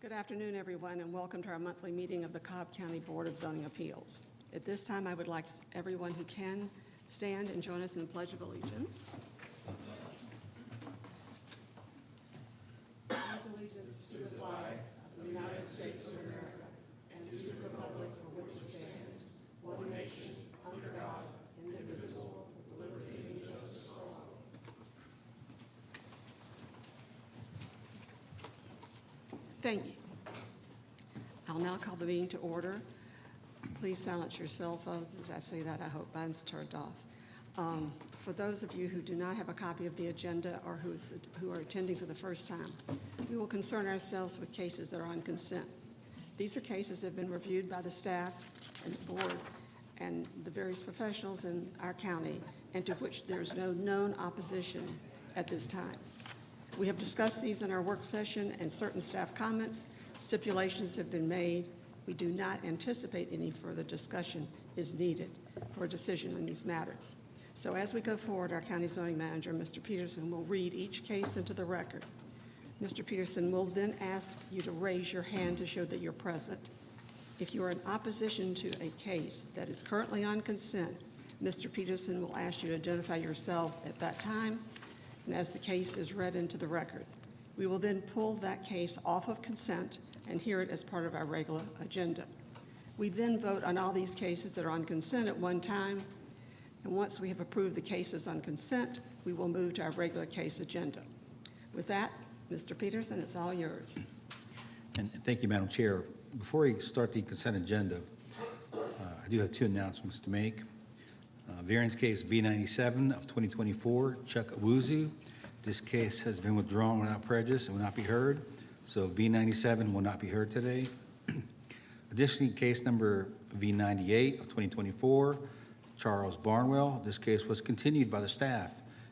Good afternoon, everyone, and welcome to our monthly meeting of the Cobb County Board of Zoning Appeals. At this time, I would like everyone who can stand and join us in the Pledge of Allegiance. I pledge allegiance to the flag of the United States of America and to the republic for which it stands, one nation, under God, indivisible, with liberty and justice for all. Thank you. I'll now call the meeting to order. Please silence your cell phones. As I say that, I hope mine's turned off. For those of you who do not have a copy of the agenda or who are attending for the first time, we will concern ourselves with cases that are on consent. These are cases that have been reviewed by the staff and the board and the various professionals in our county, and to which there is no known opposition at this time. We have discussed these in our work session, and certain staff comments, stipulations have been made. We do not anticipate any further discussion is needed for a decision on these matters. So as we go forward, our county zoning manager, Mr. Peterson, will read each case into the record. Mr. Peterson will then ask you to raise your hand to show that you're present. If you are in opposition to a case that is currently on consent, Mr. Peterson will ask you to identify yourself at that time and as the case is read into the record. We will then pull that case off of consent and hear it as part of our regular agenda. We then vote on all these cases that are on consent at one time, and once we have approved the cases on consent, we will move to our regular case agenda. With that, Mr. Peterson, it's all yours. And thank you, Madam Chair. Before we start the consent agenda, I do have two announcements to make. Variance case V97 of 2024, Chuck Awuzu. This case has been withdrawn without prejudice and will not be heard, so V97 will not be heard today. Additionally, case number V98 of 2024, Charles Barnwell. This case was continued by the staff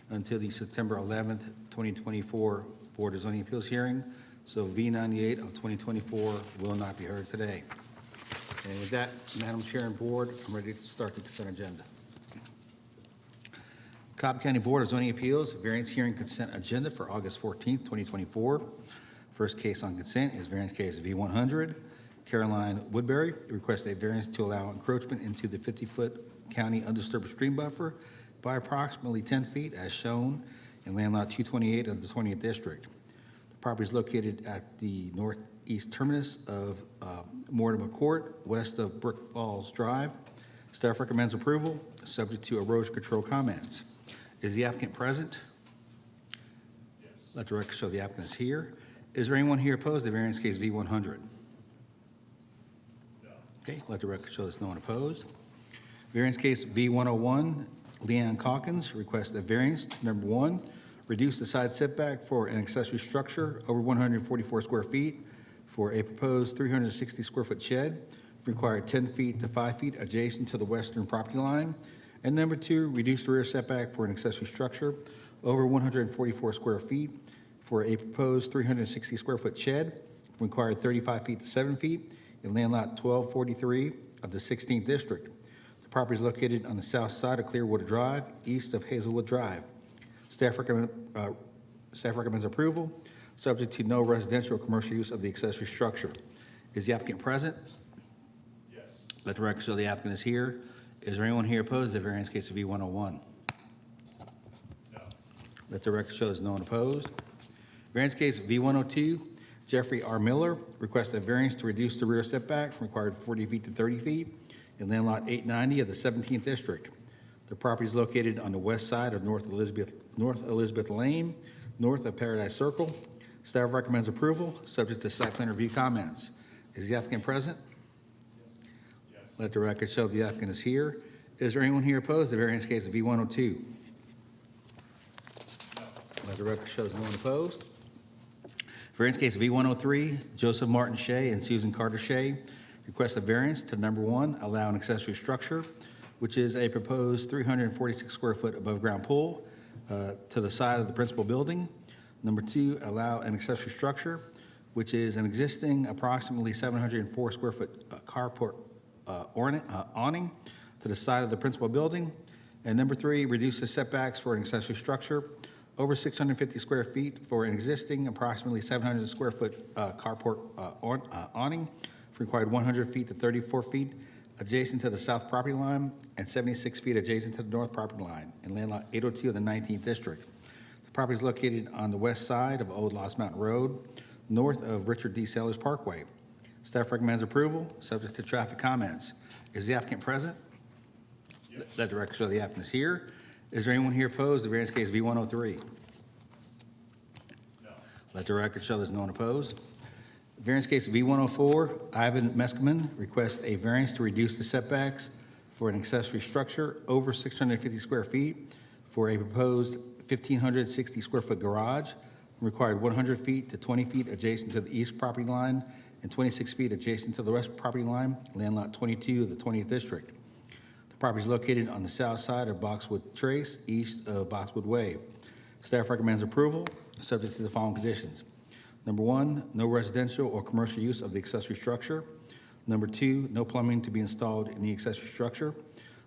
until the September 11th, 2024 Board of Zoning Appeals hearing, so V98 of 2024 will not be heard today. And with that, Madam Chair and Board, I'm ready to start the consent agenda. Cobb County Board of Zoning Appeals variance hearing consent agenda for August 14th, 2024. First case on consent is variance case V100. Caroline Woodbury requests a variance to allow encroachment into the 50-foot county undisturbed stream buffer by approximately 10 feet as shown in land lot 228 of the 20th district. The property is located at the northeast terminus of Mortimer Court, west of Brook Falls Drive. Staff recommends approval, subject to erosion control comments. Is the applicant present? Yes. Let the record show the applicant is here. Is there anyone here opposed to variance case V100? No. Okay, let the record show there's no one opposed. Variance case V101, Leanne Calkins requests a variance. Number one, reduce the side setback for an accessory structure over 144 square feet for a proposed 360 square foot shed, required 10 feet to 5 feet adjacent to the western property line. And number two, reduce the rear setback for an accessory structure over 144 square feet for a proposed 360 square foot shed, required 35 feet to 7 feet in land lot 1243 of the 16th district. The property is located on the south side of Clearwater Drive, east of Hazelwood Drive. Staff recommends approval, subject to no residential or commercial use of the accessory structure. Is the applicant present? Yes. Let the record show the applicant is here. Is there anyone here opposed to the variance case of V101? No. Let the record show there's no one opposed. Variance case V102, Jeffrey R. Miller requests a variance to reduce the rear setback from required 40 feet to 30 feet in land lot 890 of the 17th district. The property is located on the west side of North Elizabeth Lane, north of Paradise Circle. Staff recommends approval, subject to site plan review comments. Is the applicant present? Yes. Let the record show the applicant is here. Is there anyone here opposed to the variance case of V102? No. Let the record show there's no one opposed. Variance case V103, Joseph Martin Shea and Susan Carter Shea request a variance to number one, allow an accessory structure, which is a proposed 346 square foot above ground pool to the side of the principal building. Number two, allow an accessory structure, which is an existing approximately 704 square foot carport awning to the side of the principal building. And number three, reduce the setbacks for an accessory structure over 650 square feet for an existing approximately 700 square foot carport awning required 100 feet to 34 feet adjacent to the south property line and 76 feet adjacent to the north property line in land lot 802 of the 19th district. The property is located on the west side of Old Lost Mountain Road, north of Richard D. Sellers Parkway. Staff recommends approval, subject to traffic comments. Is the applicant present? Yes. Let the record show the applicant is here. Is there anyone here opposed to variance case V103? No. Let the record show there's no one opposed. Variance case V104, Ivan Meskimen requests a variance to reduce the setbacks for an accessory structure over 650 square feet for a proposed 1,560 square foot garage, required 100 feet to 20 feet adjacent to the east property line and 26 feet adjacent to the west property line, land lot 22 of the 20th district. The property is located on the south side of Boxwood Trace, east of Boxwood Way. Staff recommends approval, subject to the following conditions. Number one, no residential or commercial use of the accessory structure. Number two, no plumbing to be installed in the accessory structure.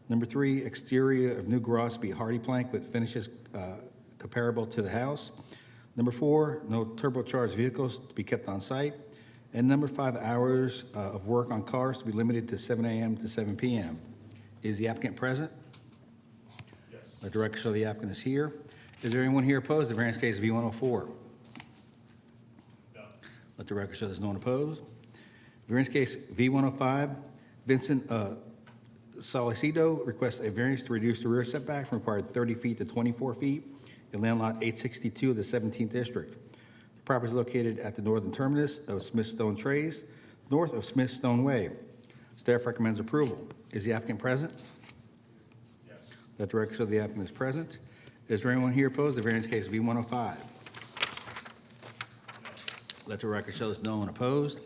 Number three, exterior of new garage to be hardy plank with finishes comparable to the house. Number four, no turbocharged vehicles to be kept on site. And number five, hours of work on cars to be limited to 7 a.m. to 7 p.m. Is the applicant present? Yes. Let the record show the applicant is here. Is there anyone here opposed to variance case V104? No. Let the record show there's no one opposed. Variance case V105, Vincent Solicito requests a variance to reduce the rear setback from required 30 feet to 24 feet in land lot 862 of the 17th district. The property is located at the northern terminus of Smithstone Trace, north of Smithstone Way. Staff recommends approval. Is the applicant present? Yes. Let the record show the applicant is present. Is there anyone here opposed to variance case V105? Let the record show there's no one opposed.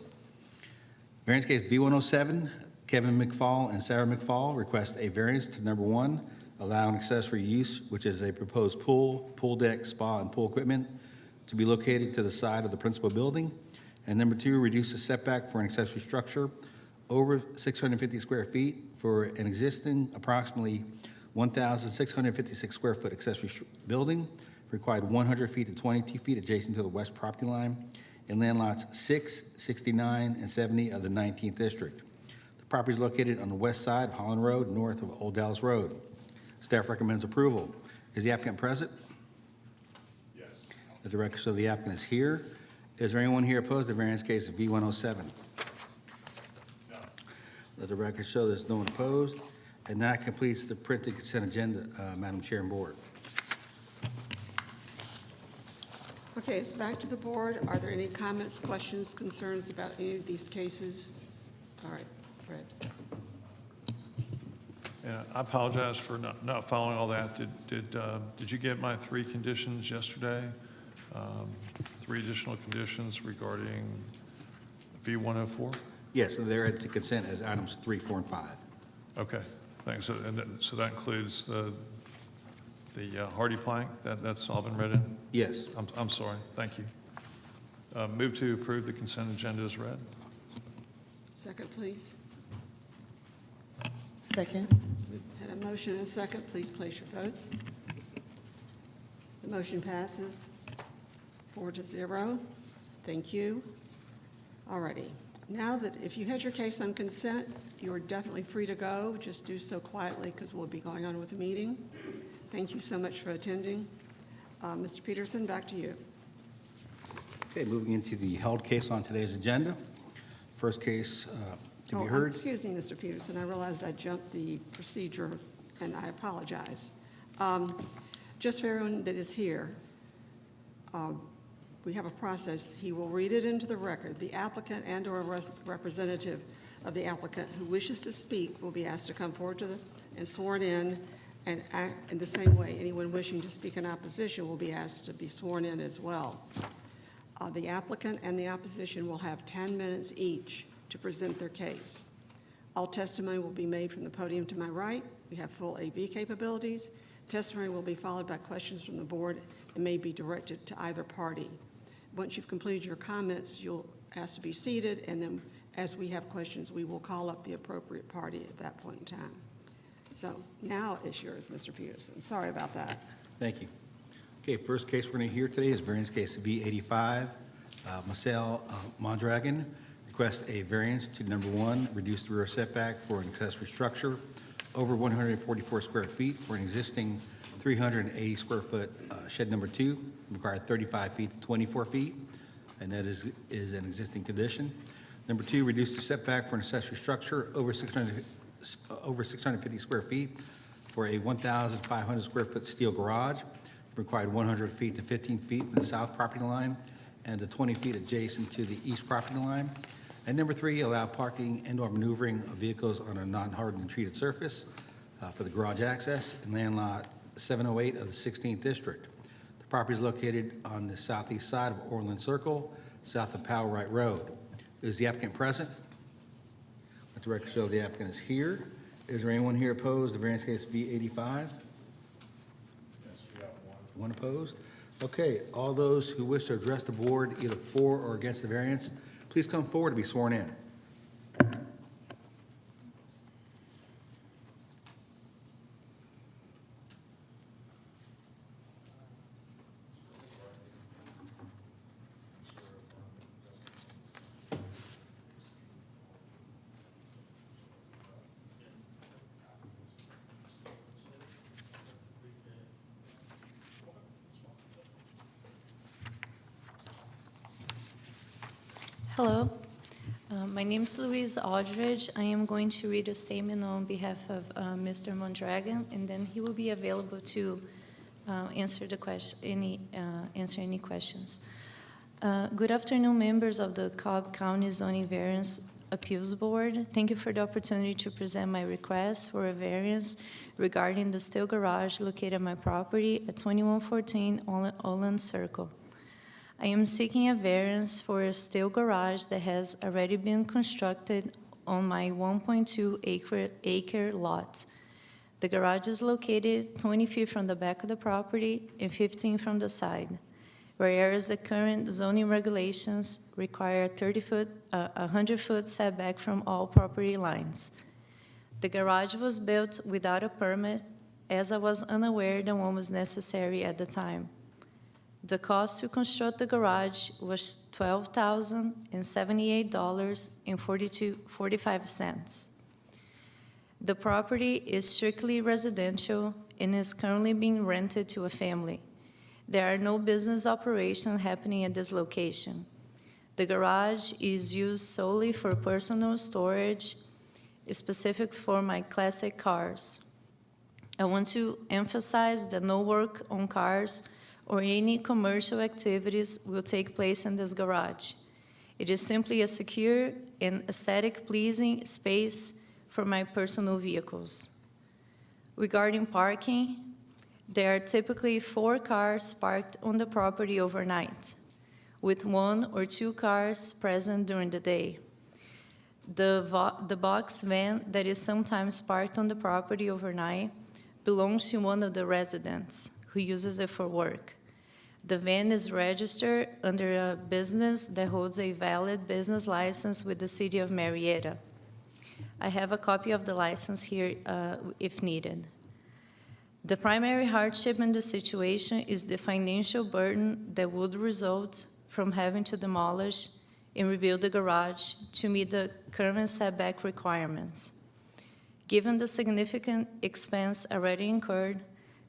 Variance case V107, Kevin McFall and Sarah McFall request a variance to number one, allow an accessory use, which is a proposed pool, pool deck, spa, and pool equipment to be located to the side of the principal building. And number two, reduce the setback for an accessory structure over 650 square feet for an existing approximately 1,656 square foot accessory building, required 100 feet to 22 feet adjacent to the west property line in land lots 6, 69, and 70 of the 19th district. The property is located on the west side of Holland Road, north of Old Dallas Road. Staff recommends approval. Is the applicant present? Yes. Let the record show the applicant is here. Is there anyone here opposed to variance case V107? No. Let the record show there's no one opposed. And that completes the printed consent agenda, Madam Chair and Board. Okay, it's back to the board. Are there any comments, questions, concerns about any of these cases? All right, Fred. Yeah, I apologize for not following all that. Did you get my 3 conditions yesterday? 3 additional conditions regarding V104? Yes, so they're at the consent as items 3, 4, and 5. Okay, thanks. So that includes the hardy plank, that's all been read in? Yes. I'm sorry, thank you. Move to approve the consent agenda as read. Second, please. Second. Had a motion and a second. Please place your votes. The motion passes 4-0. Thank you. All righty. Now that if you had your case on consent, you are definitely free to go. Just do so quietly because we'll be going on with the meeting. Thank you so much for attending. Mr. Peterson, back to you. Okay, moving into the held case on today's agenda. First case to be heard. Excuse me, Mr. Peterson. I realized I jumped the procedure, and I apologize. Just for everyone that is here, we have a process. He will read it into the record. The applicant and/or a representative of the applicant who wishes to speak will be asked to come forward and sworn in, and act in the same way. Anyone wishing to speak in opposition will be asked to be sworn in as well. The applicant and the opposition will have 10 minutes each to present their case. All testimony will be made from the podium to my right. We have full AV capabilities. Testimony will be followed by questions from the board and may be directed to either party. Once you've completed your comments, you'll ask to be seated, and then as we have questions, we will call up the appropriate party at that point in time. So now it's yours, Mr. Peterson. Sorry about that. Thank you. Okay, first case we're going to hear today is variance case B85. Marcel Mondragon requests a variance to number 1, reduce the rear setback for an accessory structure over 144 square feet for an existing 380 square foot shed number 2, required 35 feet to 24 feet, and that is an existing condition. Number 2, reduce the setback for an accessory structure over 650 square feet for a 1,500 square foot steel garage, required 100 feet to 15 feet from the south property line and to 20 feet adjacent to the east property line. And number 3, allow parking and/or maneuvering of vehicles on a non-hardened and treated surface for the garage access in land lot 708 of the 16th District. The property is located on the southeast side of Orland Circle, south of Powell Wright Road. Is the applicant present? Let the record show the applicant is here. Is there anyone here opposed to variance case B85? Yes, we have one. One opposed? Okay, all those who wish to address the board either for or against the variance, please come forward to be sworn in. Hello, my name is Louise Aldridge. I am going to read a statement on behalf of Mr. Mondragon, and then he will be available to answer any questions. Good afternoon, members of the Cobb County Zoning Variance Appeals Board. Thank you for the opportunity to present my request for a variance regarding the steel garage located on my property at 2114 Orland Circle. I am seeking a variance for a steel garage that has already been constructed on my 1.2 acre lot. The garage is located 20 feet from the back of the property and 15 from the side, whereas the current zoning regulations require a 100-foot setback from all property lines. The garage was built without a permit, as I was unaware that one was necessary at the time. The cost to construct the garage was $12,078.45. The property is strictly residential and is currently being rented to a family. There are no business operations happening at this location. The garage is used solely for personal storage, specific for my classic cars. I want to emphasize that no work on cars or any commercial activities will take place in this garage. It is simply a secure and aesthetic pleasing space for my personal vehicles. Regarding parking, there are typically 4 cars parked on the property overnight, with 1 or 2 cars present during the day. The box van that is sometimes parked on the property overnight belongs to one of the residents who uses it for work. The van is registered under a business that holds a valid business license with the City of Marietta. I have a copy of the license here if needed. The primary hardship in the situation is the financial burden that would result from having to demolish and rebuild the garage to meet the current setback requirements. Given the significant expense already incurred,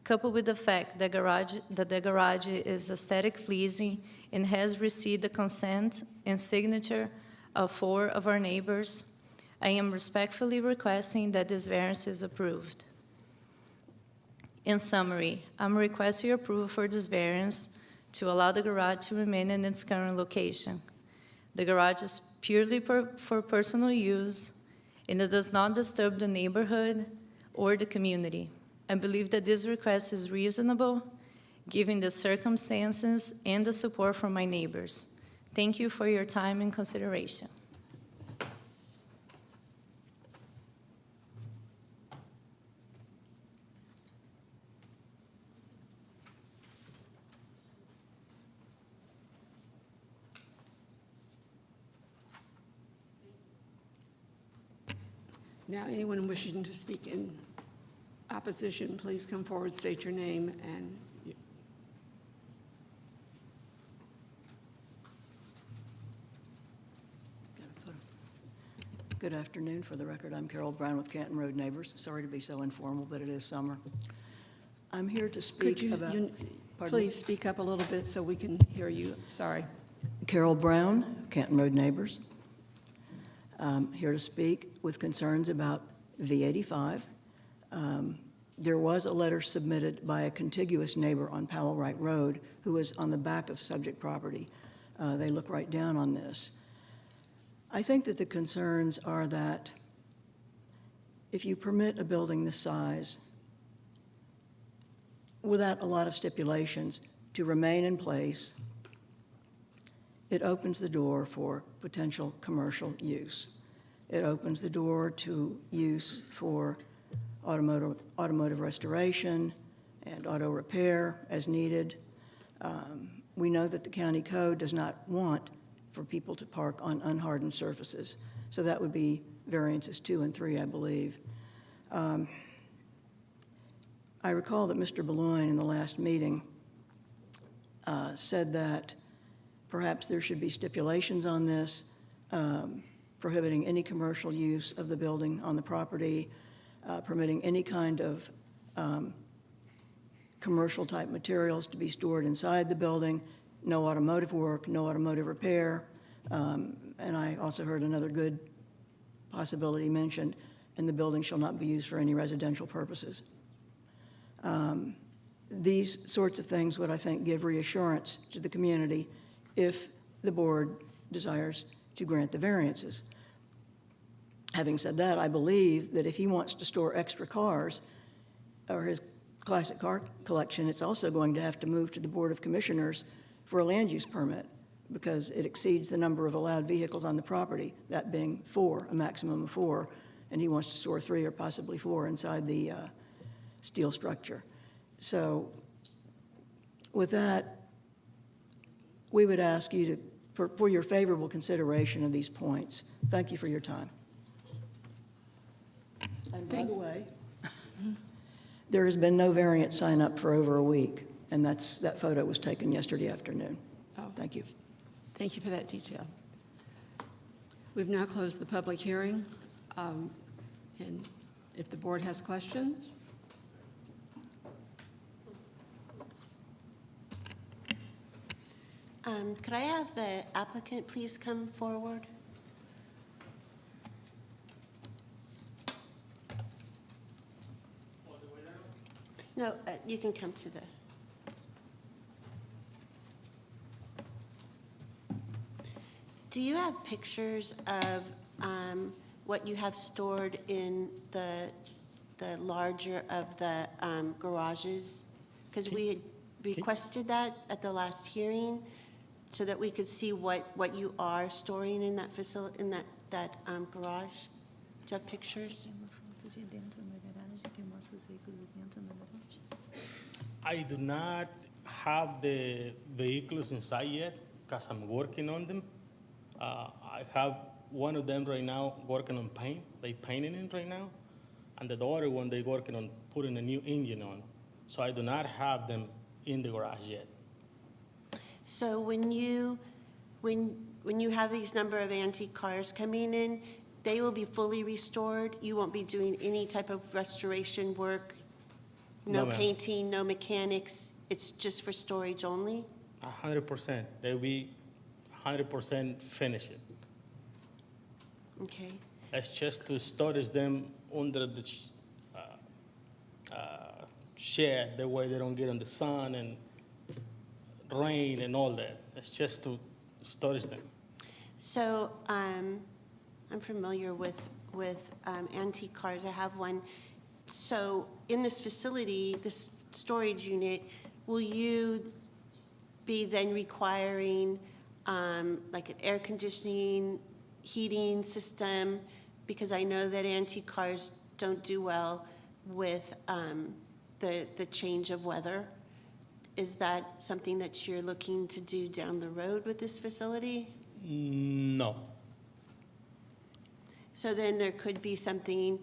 coupled with the fact that the garage is aesthetic pleasing and has received the consent and signature of 4 of our neighbors, I am respectfully requesting that this variance is approved. In summary, I'm requesting your approval for this variance to allow the garage to remain in its current location. The garage is purely for personal use, and it does not disturb the neighborhood or the community. I believe that this request is reasonable, given the circumstances and the support from my neighbors. Thank you for your time and consideration. Now, anyone wishing to speak in opposition, please come forward, state your name and Good afternoon. For the record, I'm Carol Brown with Canton Road Neighbors. Sorry to be so informal, but it is summer. I'm here to Could speak you, about... you- Pardon me? please speak up a little bit so we can hear you? Sorry. Carol Brown, Canton Road Neighbors. Here to speak with concerns about V85. There was a letter submitted by a contiguous neighbor on Powell Wright Road who was on the back of subject property. They look right down on this. I think that the concerns are that if you permit a building this size without a lot of stipulations to remain in place, it opens the door for potential commercial use. It opens the door to use for automotive restoration and auto repair as needed. We know that the county code does not want for people to park on unhardened surfaces. So that would be variances 2 and 3, I believe. I recall that Mr. Boulogne in the last meeting said that perhaps there should be stipulations on this, prohibiting any commercial use of the building on the property, permitting any kind of commercial type materials to be stored inside the building, no automotive work, no automotive repair. And I also heard another good possibility mentioned, and the building shall not be used for any residential purposes. These sorts of things would, I think, give reassurance to the community if the board desires to grant the variances. Having said that, I believe that if he wants to store extra cars or his classic car collection, it's also going to have to move to the Board of Commissioners for a land use permit because it exceeds the number of allowed vehicles on the property, that being 4, a maximum of 4, and he wants to store 3 or possibly 4 inside the steel structure. So with that, we would ask you to, for your favorable consideration of these points. Thank you for your time. And by the way, there has been no variant sign up for over a week, and that photo was taken yesterday afternoon. Oh. Thank you. Thank you for that detail. We've now closed the public hearing. And if the board has questions, Could I have the applicant please come forward? No, you can come to the... Do you have pictures of what you have stored in the larger of the garages? Because we had requested that at the last hearing so that we could see what you are storing in that facility, in that garage. Do you have pictures? I do not have the vehicles inside yet because I'm working on them. I have one of them right now working on paint. They painting it right now. And the other one, they working on putting a new engine on. So I do not have them in the garage yet. So when you have these number of antique cars coming in, they will be fully restored? You won't be doing any type of restoration work? No No, ma'am. painting, no mechanics? It's just for storage only? 100%. They'll be 100% finished. Okay. That's just to storage them under the shed, that way they don't get in the sun and rain and all that. It's just to storage them. So I'm familiar with antique cars. I have one. So in this facility, this storage unit, will you be then requiring like an air conditioning, heating system? Because I know that antique cars don't do well with the change of weather. Is that something that you're looking to do down the road with this facility? No. So then there could be something,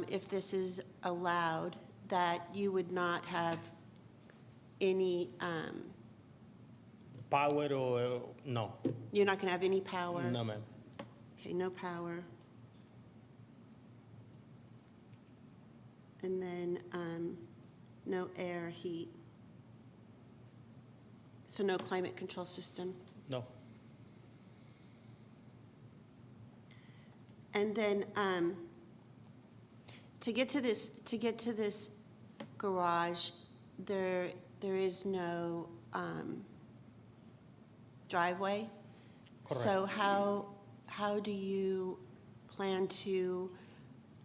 if this is allowed, that you would not have any, Power or no? you're not going to have any power? No, ma'am. Okay, no power. And then no air, heat. So no climate control system. No. And then to get to this garage, there is no driveway. Correct. So how do you plan to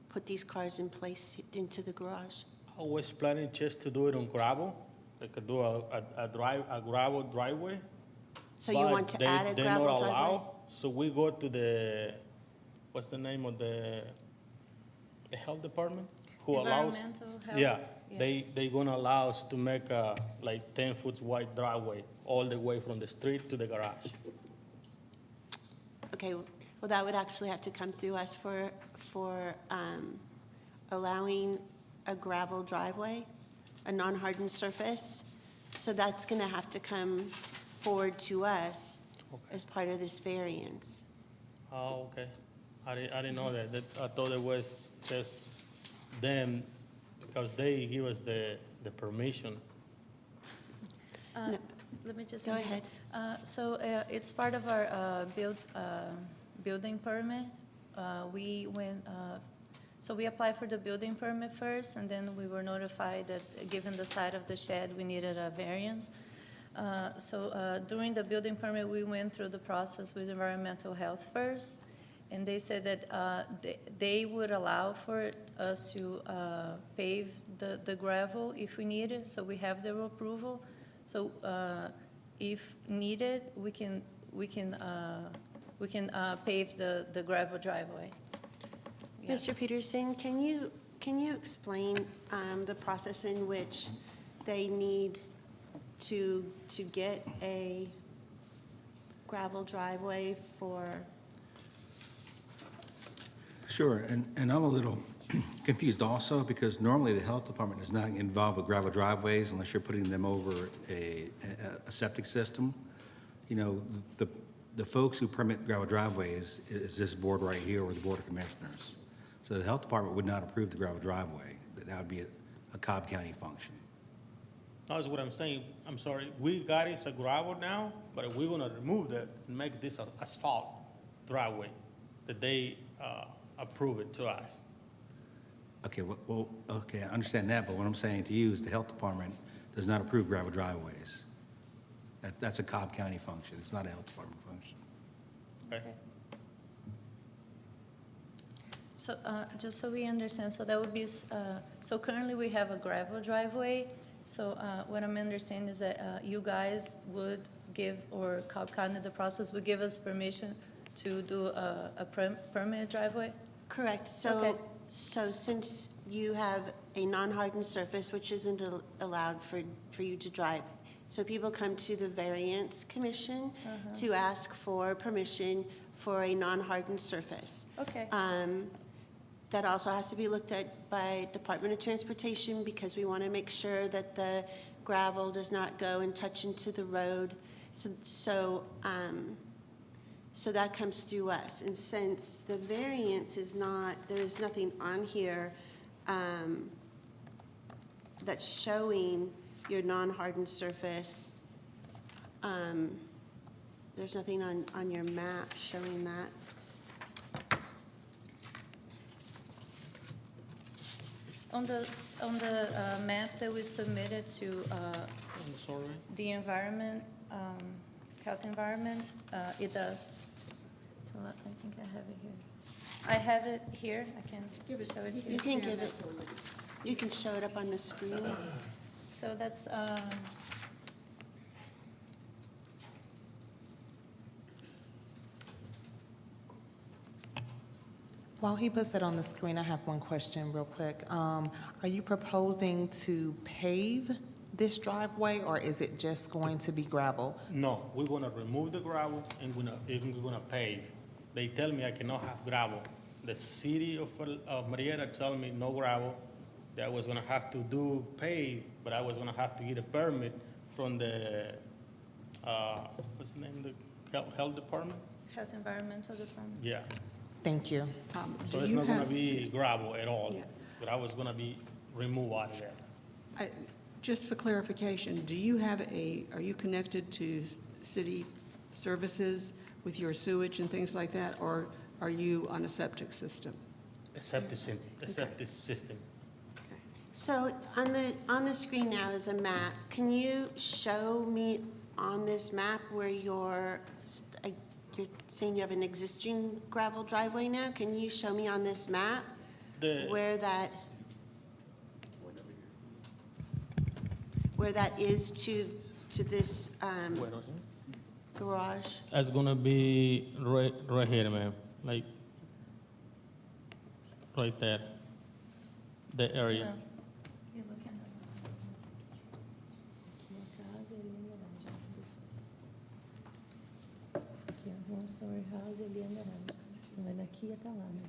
put these cars in place into the garage? I was planning just to do it on gravel. I could do a gravel driveway. So you but want to add a they gravel not driveway? allow. So we go to the, what's the name of the health department? Who allows? Environmental health. Yeah, they gonna allow us to make a like 10 foot wide driveway all the way from the street to the garage. Okay, well, that would actually have to come through us for allowing a gravel driveway, a non-hardened surface. So that's gonna have to come forward to us as part of this variance. Oh, okay. I didn't know that. I thought it was just them because they give us the permission. No. Let me just. Go interrupt. So it's part of our building permit. We went, so we applied for the building permit first, and then we were notified that given the side of the shed, we needed a variance. So during the building permit, we went through the process with environmental health first, and they said that they would allow for us to pave the gravel if we needed, so we have their approval. So if needed, we can pave the gravel driveway. Yes. Mr. Peterson, can you explain the process in which they need to get a gravel driveway for? Sure, and I'm a little confused also, because normally the health department is not involved with gravel driveways unless you're putting them over a septic system. You know, the folks who permit gravel driveways is this board right here, or the Board of Commissioners. So the health department would not approve the gravel driveway. That would be a Cobb County function. That's what I'm saying. I'm sorry. We got it as a gravel now, but we're gonna remove that and make this an asphalt driveway that they approve it to us. Okay, well, okay, I understand that, but what I'm saying to you is the health department does not approve gravel driveways. That's a Cobb County function. It's not a health department function. Okay. So just so we understand, so that would be, so currently we have a gravel driveway. So what I'm understanding is that you guys would give, or Cobb County, the process would give us permission to do a permanent driveway? Correct. So, Okay. so since you have a non-hardened surface, which isn't allowed for you to drive, so people come to the variance commission to ask for permission for a non-hardened surface. Okay. That also has to be looked at by Department of Transportation, because we want to make sure that the gravel does not go and touch into the road. So that comes through us. And since the variance is not, there's nothing on here that's showing your non-hardened surface. There's nothing on your map showing that. On the map that we submitted to I'm sorry. the environment, health environment, it does. So I think I have it here. I have it here. I can show it to you. You can give it, you can show it up on the screen. So that's, While he puts it on the screen, I have one question real quick. Are you proposing to pave this driveway, or is it just going to be gravel? No, we're gonna remove the gravel and we're gonna pave. They tell me I cannot have gravel. The city of Marietta told me no gravel, that I was gonna have to do pave, but I was gonna have to get a permit from the, what's the name of the health department? health environmental department. Yeah, Thank you. So Do it's you not gonna have- be gravel at all. Yeah. Gravel is gonna be removed out of there. Just for clarification, are you connected to city services with your sewage and things like that, or are you on a septic system? The septic system. So on the screen now is a map. Can you show me on this map where you're saying you have an existing gravel driveway now? Can you show me on this map where that is to this garage? That's gonna be right here, ma'am, like, right there, the area.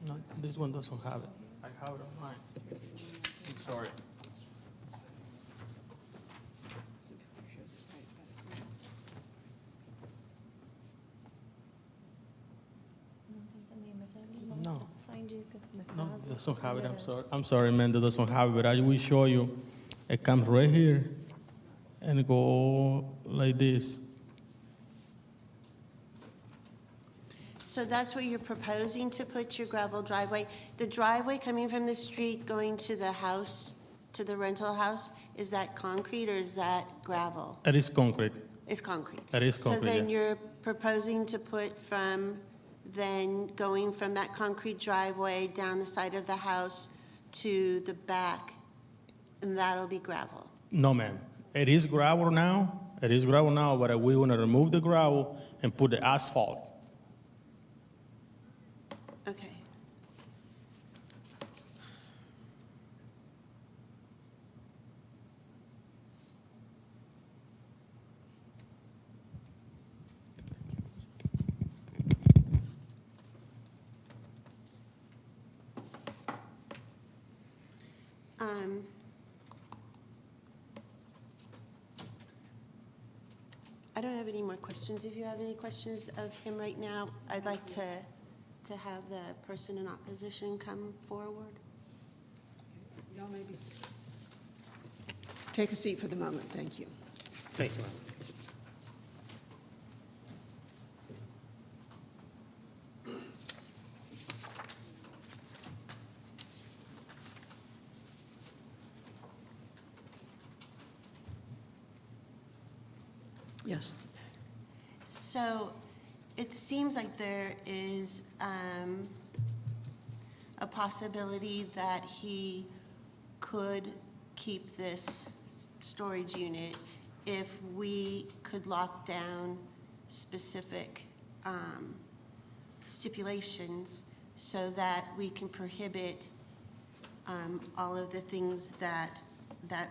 No, this one doesn't have it. I have it on mine. I'm sorry. No. No, it doesn't have it, I'm sorry, man, that doesn't have it, but I will show you. It comes right here and go like this. So that's where you're proposing to put your gravel driveway? The driveway coming from the street going to the house, to the rental house, is that concrete or is that gravel? It is concrete. It's concrete. That is concrete, So then yeah. you're proposing to put going from that concrete driveway down the side of the house to the back, and that'll be gravel? No, ma'am. It is gravel now. It is gravel now, but we want to remove the gravel and put the asphalt. Okay. I don't have any more questions. If you have any questions of him right now, I'd like to have the person in opposition come forward. Y'all maybe take a seat for the moment, thank you. Thanks, ma'am. Yes. So it seems like there is a possibility that he could keep this storage unit if we could lock down specific stipulations so that we can prohibit all of the things that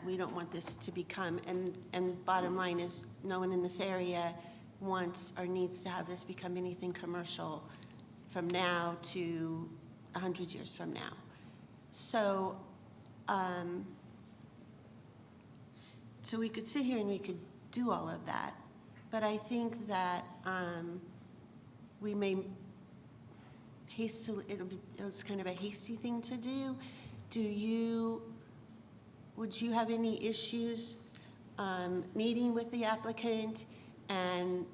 we don't want this to become. And bottom line is, no one in this area wants or needs to have this become anything commercial from now to 100 years from now. So, so we could sit here and we could do all of that, but I think that we may hastily, it's kind of a hasty thing to do. Would you have any issues meeting with the applicant and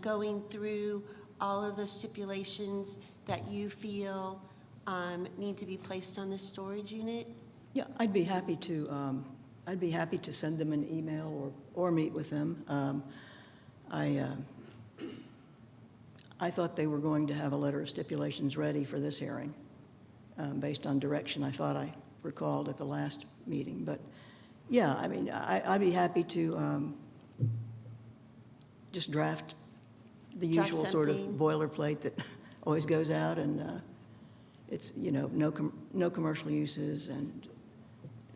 going through all of the stipulations that you feel need to be placed on this storage unit? Yeah, I'd be happy to send them an email or meet with them. I thought they were going to have a letter of stipulations ready for this hearing, based on direction I thought I recalled at the last meeting. But yeah, I mean, I'd be happy to just draft the Draft usual sort of something. boilerplate that always goes out, and it's, you know, no commercial uses and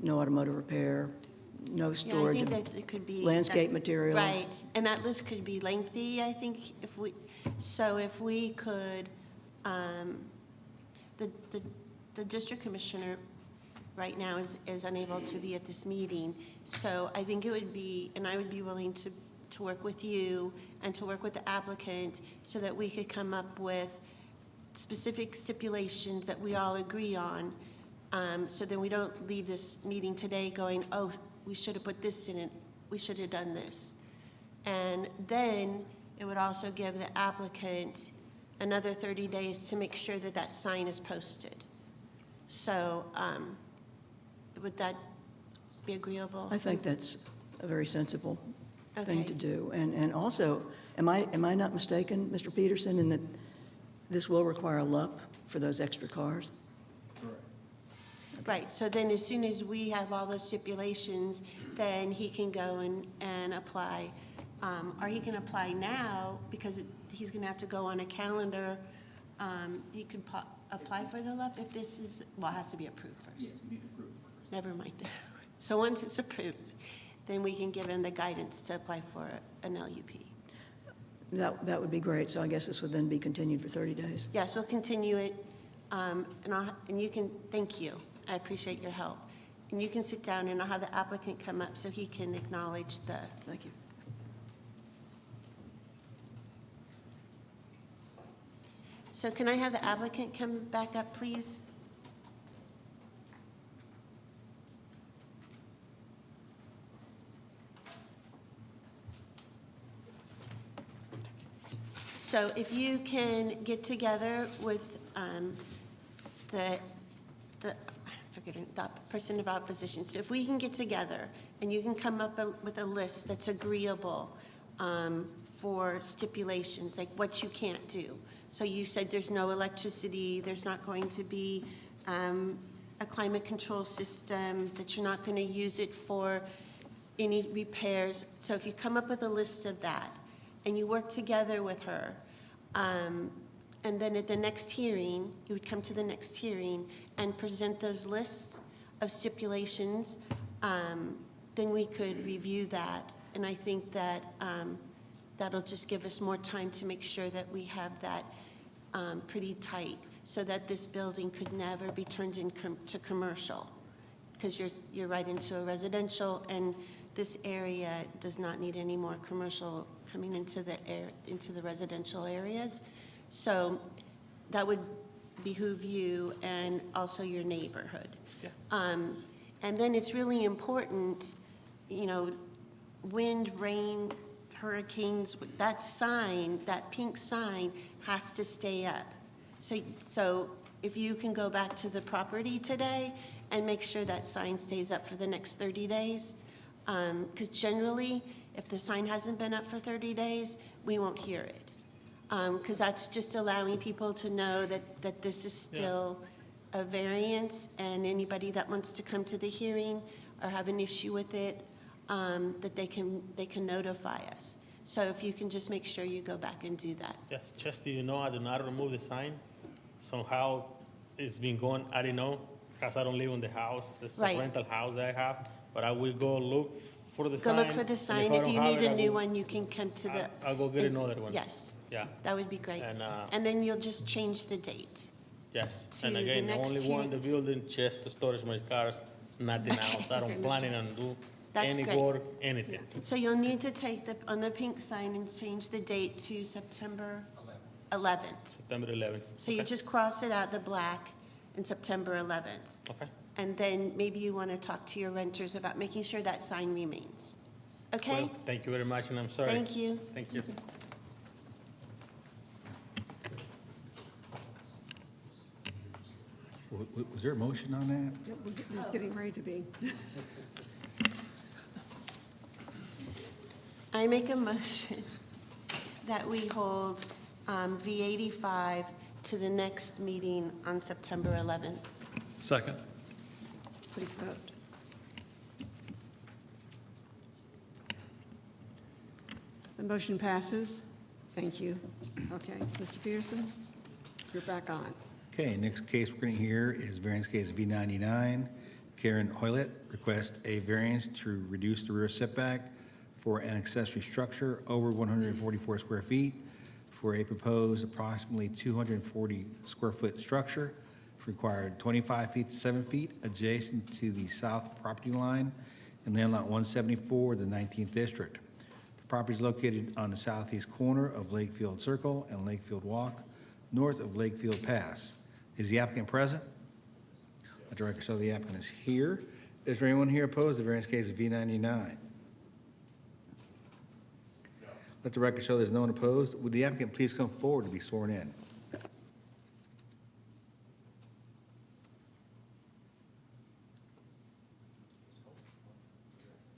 no automotive repair, no storage Yeah, I of think that it could be. landscape material. Right, and that list could be lengthy, I think, if we could, the district commissioner right now is unable to be at this meeting, so I think it would be, and I would be willing to to work with you and to work with the applicant so that we could come up with specific stipulations that we all agree on. So then we don't leave this meeting today going, oh, we should have put this in it, we should have done this. And then it would also give the applicant another 30 days to make sure that that sign is posted. So would that be agreeable? I think that's a very sensible thing Okay. to do. And also, am I not mistaken, Mr. Peterson, in that this will require a LUP for those extra cars? Right, so then as soon as we have all those stipulations, then he can go and apply. Or he can apply now, because he's gonna have to go on a calendar. You can apply for the LUP if this is, well, it has to be approved first. Never mind. So once it's approved, then we can give him the guidance to apply for an LUP. That would be great. So I guess this would then be continued for 30 days. Yes, we'll continue it, and you can, thank you. I appreciate your help. And you can sit down and I'll have the applicant come up so he can acknowledge the. Thank you. So can I have the applicant come back up, please? So if you can get together with the person of opposition. So if we can get together and you can come up with a list that's agreeable for stipulations, like what you can't do. So you said there's no electricity, there's not going to be a climate control system, that you're not going to use it for any repairs. So if you come up with a list of that and you work together with her, and then at the next hearing, you would come to the next hearing and present those lists of stipulations, then we could review that. And I think that that'll just give us more time to make sure that we have that pretty tight, so that this building could never be turned into commercial. Because you're right into a residential, and this area does not need any more commercial coming into the residential areas. So that would behoove you and also your neighborhood. Yeah. And then it's really important, you know, wind, rain, hurricanes, that sign, that pink sign has to stay up. So if you can go back to the property today and make sure that sign stays up for the next 30 days, because generally, if the sign hasn't been up for 30 days, we won't hear it. Because that's just allowing people to know that this is still a variance, and anybody that wants to come to the hearing or have an issue with it, that they can notify us. So if you can just make sure you go back and do that. Yes, just, you know, I do not remove the sign. Somehow it's been going, I don't know, because I don't live in the house. It's Right. a rental house that I have, but I will go look for the Go sign. look for the and sign. I If don't you have need it, a I new will- one, you can come to the. I'll go get another one. Yes, Yeah, that would be great. And, And then you'll just change the date. yes. To And the again, next only hearing. one, the building, just to storage my cars, nothing else. I okay, don't Mr. planning on do That's any great. work, anything. So you'll need to take on the pink sign and change the date to September 11th. September 11th. So you Okay. just cross it out, the black, in September 11th. Okay. And then maybe you want to talk to your renters about making sure that sign remains. Okay? Well, thank you very much, and I'm sorry. Thank you. Thank you. Was there a motion on that? Yep, we're just getting ready to be. I make a motion that we hold V85 to the next meeting on September 11th. Second. Please vote. The motion passes. Thank you. Okay, Mr. Peterson, you're back on. Okay, next case we're going to hear is variance case V99. Karen Hoylett requests a variance to reduce the rear setback for an accessory structure over 144 square feet for a proposed approximately 240 square foot structure required 25 feet to 7 feet adjacent to the south property line in land lot 174, the 19th district. The Property is located on the southeast corner of Lakefield Circle and Lakefield Walk, north of Lakefield Pass. Is the applicant present? Let the record show the applicant is here. Is there anyone here opposed to the variance case of V99? Let the record show there's no one opposed. Would the applicant please come forward to be sworn in?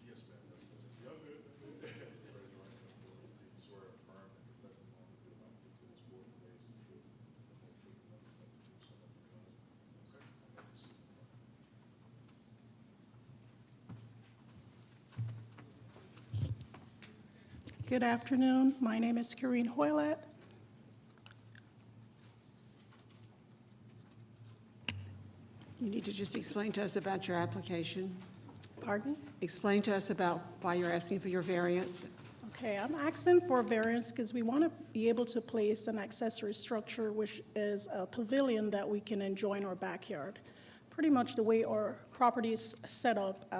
Yes, ma'am. Swear affirm that the testimony you give about to this board relates to truth, the whole truth, and nothing but the truth, so help you God. Good afternoon. My name is Karine Hoylett. You need to just explain to us about your application. Pardon? Explain to us about why you're asking for your variance. Okay, I'm asking for variance because we want to be able to place an accessory structure, which is a pavilion that we can enjoy in our backyard. Pretty much the way our property is set up.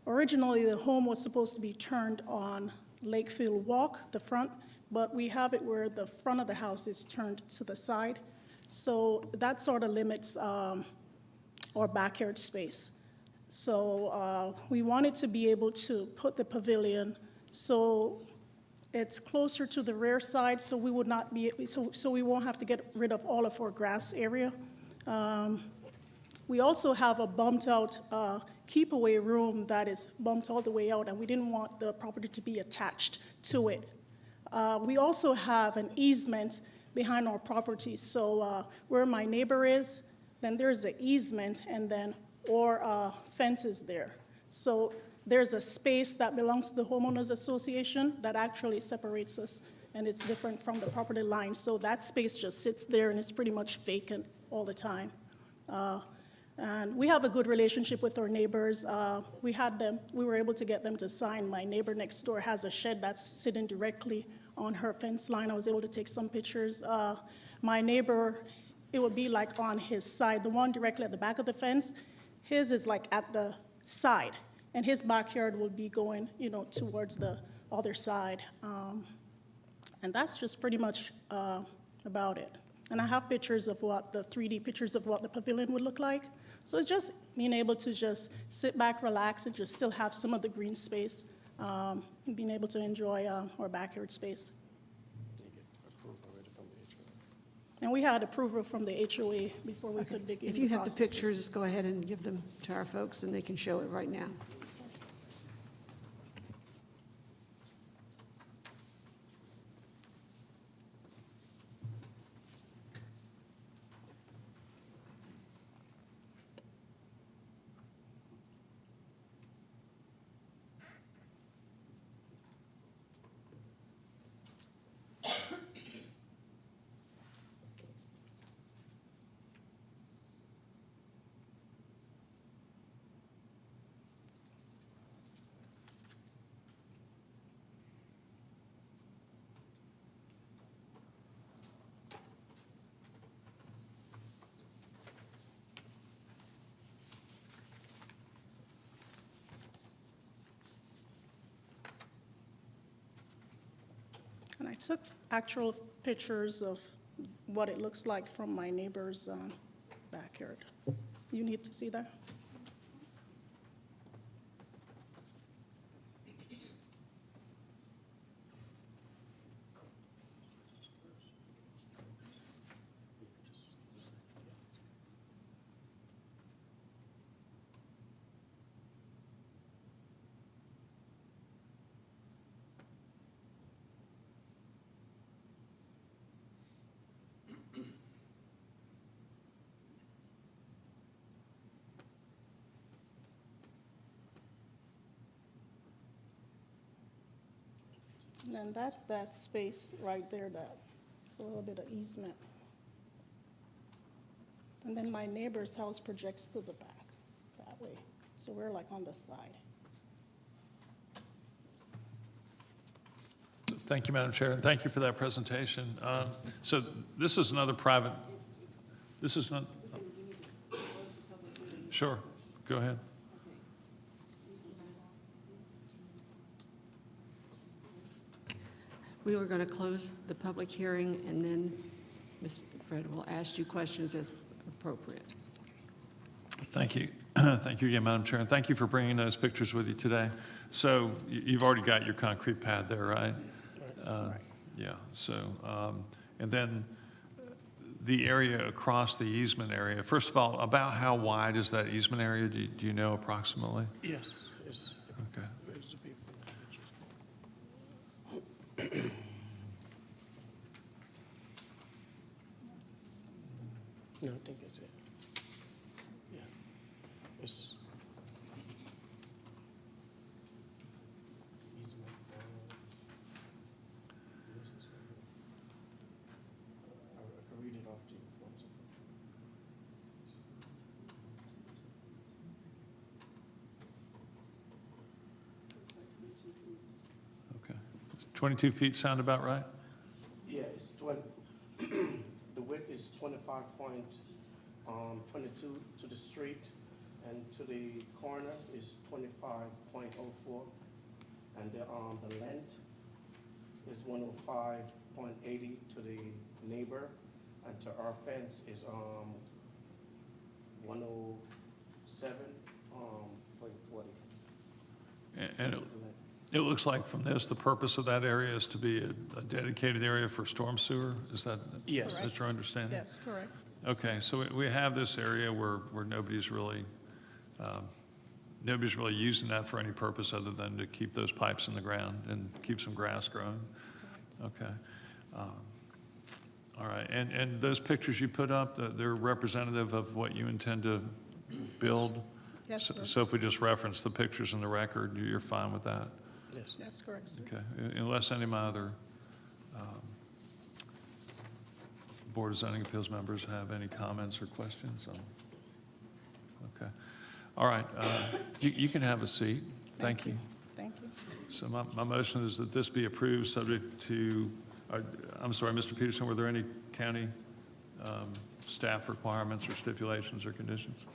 Originally, the home was supposed to be turned on Lakefield Walk, the front, but we have it where the front of the house is turned to the side. So that sort of limits our backyard space. So we wanted to be able to put the pavilion so it's closer to the rear side, so we would not be, so we won't have to get rid of all of our grass area. We also have a bumped out keep-away room that is bumped all the way out, and we didn't want the property to be attached to it. We also have an easement behind our property, so where my neighbor is, then there's an easement, and then our fence is there. So there's a space that belongs to the homeowners association that actually separates us, and it's different from the property line. So that space just sits there, and it's pretty much vacant all the time. And we have a good relationship with our neighbors. We were able to get them to sign. My neighbor next door has a shed that's sitting directly on her fence line. I was able to take some pictures. My neighbor, it would be like on his side, the one directly at the back of the fence. His is like at the side, and his backyard will be going, towards the other side. And that's just pretty much about it. And I have pictures of 3D pictures of what the pavilion would look like. So it's just being able to just sit back, relax, and just still have some of the green space, and being able to enjoy our backyard space. And we had approval from the HOA before we could begin If you the have the process. pictures, go ahead and give them to our folks, and they can show it right now. And I took actual pictures of what it looks like from my neighbor's backyard. You need to see that? And then that's that space right there, that's a little bit of easement. And then my neighbor's house projects to the back that way. So we're like on the side. Thank you, Madam Chair, and thank you for that presentation. So this is another private, this is not, sure, go ahead. We are going to close the public hearing, and then Mr. Fred will ask you questions as appropriate. Thank you. Thank you again, Madam Chair, and thank you for bringing those pictures with you today. So you've already got your concrete pad there, right? Yeah, so, and then the area across the easement area, first of all, about how wide is that easement area? Do you know approximately? Yes, it's, Okay. where's the people? No, I think it's it. Yeah. It's. Easement, I can read it off to you. One second. Okay. 22 feet sound about right? Yeah, it's 20, the width is 25.22 to the street, and to the corner is 25.04. And the length is 105.80 to the neighbor, and to our fence is 107.40. And it looks like from this, the purpose of that area is to be a dedicated area for storm sewer? Is that? Yes. Is that your understanding? That's correct. Okay, so we have this area where nobody's really using that for any purpose other than to keep those pipes in the ground and keep some grass growing? Okay. All right, and those pictures you put up, they're representative of what you intend to build? Yes, sir. So if we just reference the pictures in the record, you're fine with that? Yes. That's correct, sir. Okay, unless any of my other Board of Zoning Appeals members have any comments or questions? Okay, all right, you can have a seat. Thank you. Thank you. So my motion is that this be approved subject to, I'm sorry, Mr. Peterson, were there any county staff requirements or stipulations or conditions?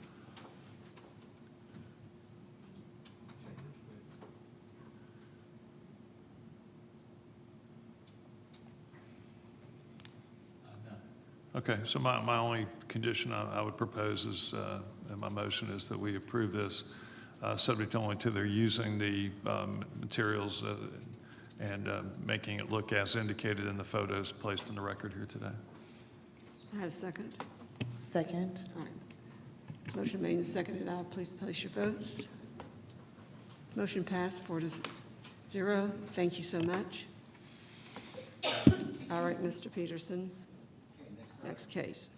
Okay, so my only condition I would propose is, and my motion is that we approve this, subject only to their using the materials and making it look as indicated in the photos placed in the record here today. I have a second. Second. All right. Motion made and seconded. Please place your votes. Motion passed 4-0. Thank you so much. All right, Mr. Peterson. Next case.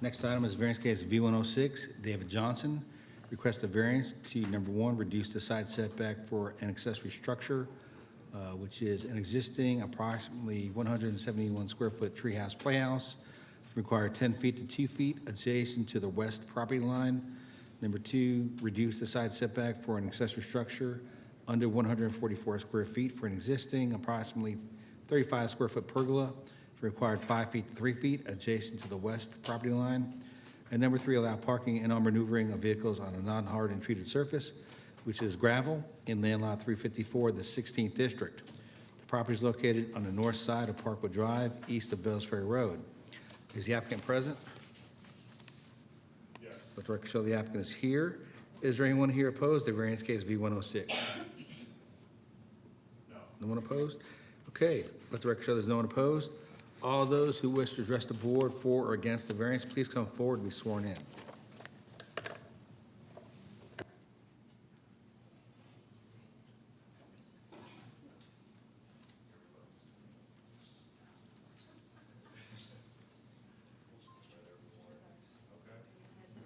Next item is variance case V106, David Johnson. Request a variance to, number one, reduce the side setback for an accessory structure, which is an existing approximately 171 square foot treehouse playhouse, required 10 feet to 2 feet adjacent to the west property line. Number two, reduce the side setback for an accessory structure under 144 square feet for an existing approximately 35 square foot pergola, required 5 feet to 3 feet adjacent to the west property line. And number three, allow parking and maneuvering of vehicles on a non-hard and treated surface, which is gravel in land lot 354, the 16th district. The property is located on the north side of Parkwood Drive, east of Bells Ferry Road. Is the applicant present? Yes. Let the record show the applicant is here. Is there anyone here opposed to variance case V106? No. No one opposed? Okay, let the record show there's no one opposed. All those who wish to address the board for or against the variance, please come forward and be sworn in.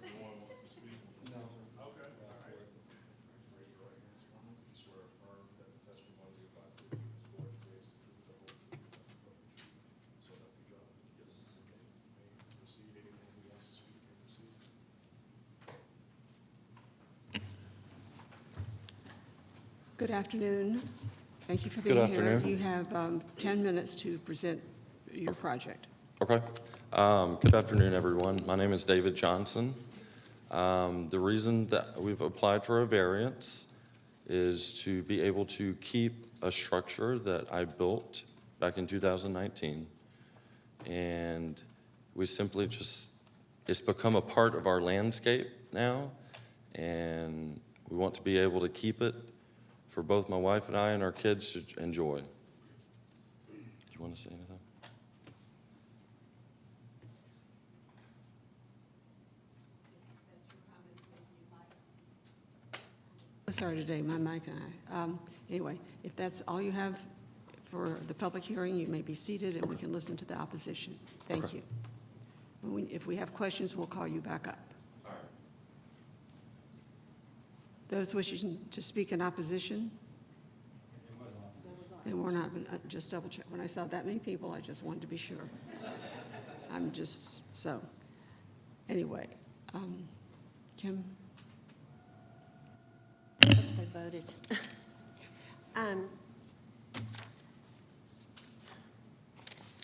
Everyone wants to speak? No. Okay, all right. Raise your right hand. You swear or affirm that the testimony you're about to give is going to raise the truth, the whole truth, and nothing but the truth. So help you God. Yes. Okay. May proceed. Anyone who wants to speak may proceed. Good afternoon. Thank you for Good being here. afternoon. You have 10 minutes to present your project. Okay. Good afternoon, everyone. My name is David Johnson. The reason that we've applied for a variance is to be able to keep a structure that I built back in 2019. And we simply just, it's become a part of our landscape now. And we want to be able to keep it for both my wife and I and our kids to enjoy. Do you want to say anything? Sorry today, my mic and I. Anyway, if that's all you have for the public hearing, you may be seated and we can listen to the opposition. Thank Okay. you. If we have questions, we'll call you back up. Those wishing to speak in opposition? They were not, just double check. When I saw that many people, I just wanted to be sure. So, anyway, Kim? Oops, I voted.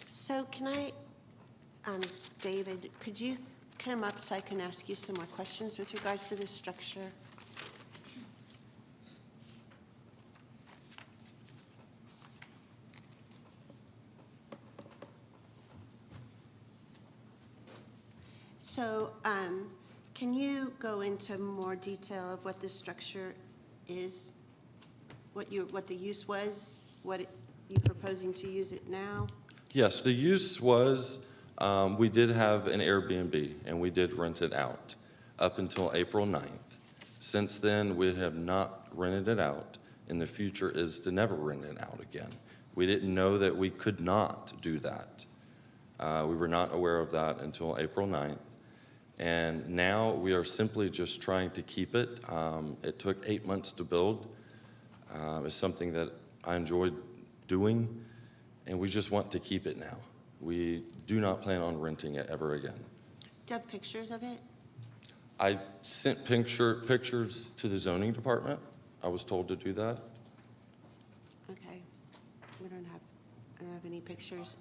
So can I, David, could you come up so I can ask you some more questions with regards to this structure? So, can you go into more detail of what this structure is? What the use was? You're proposing to use it now? Yes, the use was, we did have an Airbnb and we did rent it out up until April 9th. Since then, we have not rented it out, and the future is to never rent it out again. We didn't know that we could not do that. We were not aware of that until April 9th. And now we are simply just trying to keep it. It took 8 months to build. It's something that I enjoyed doing, and we just want to keep it now. We do not plan on renting it ever again. Do you have pictures of it? I sent pictures to the zoning department. I was told to do that. Okay. I don't have any pictures.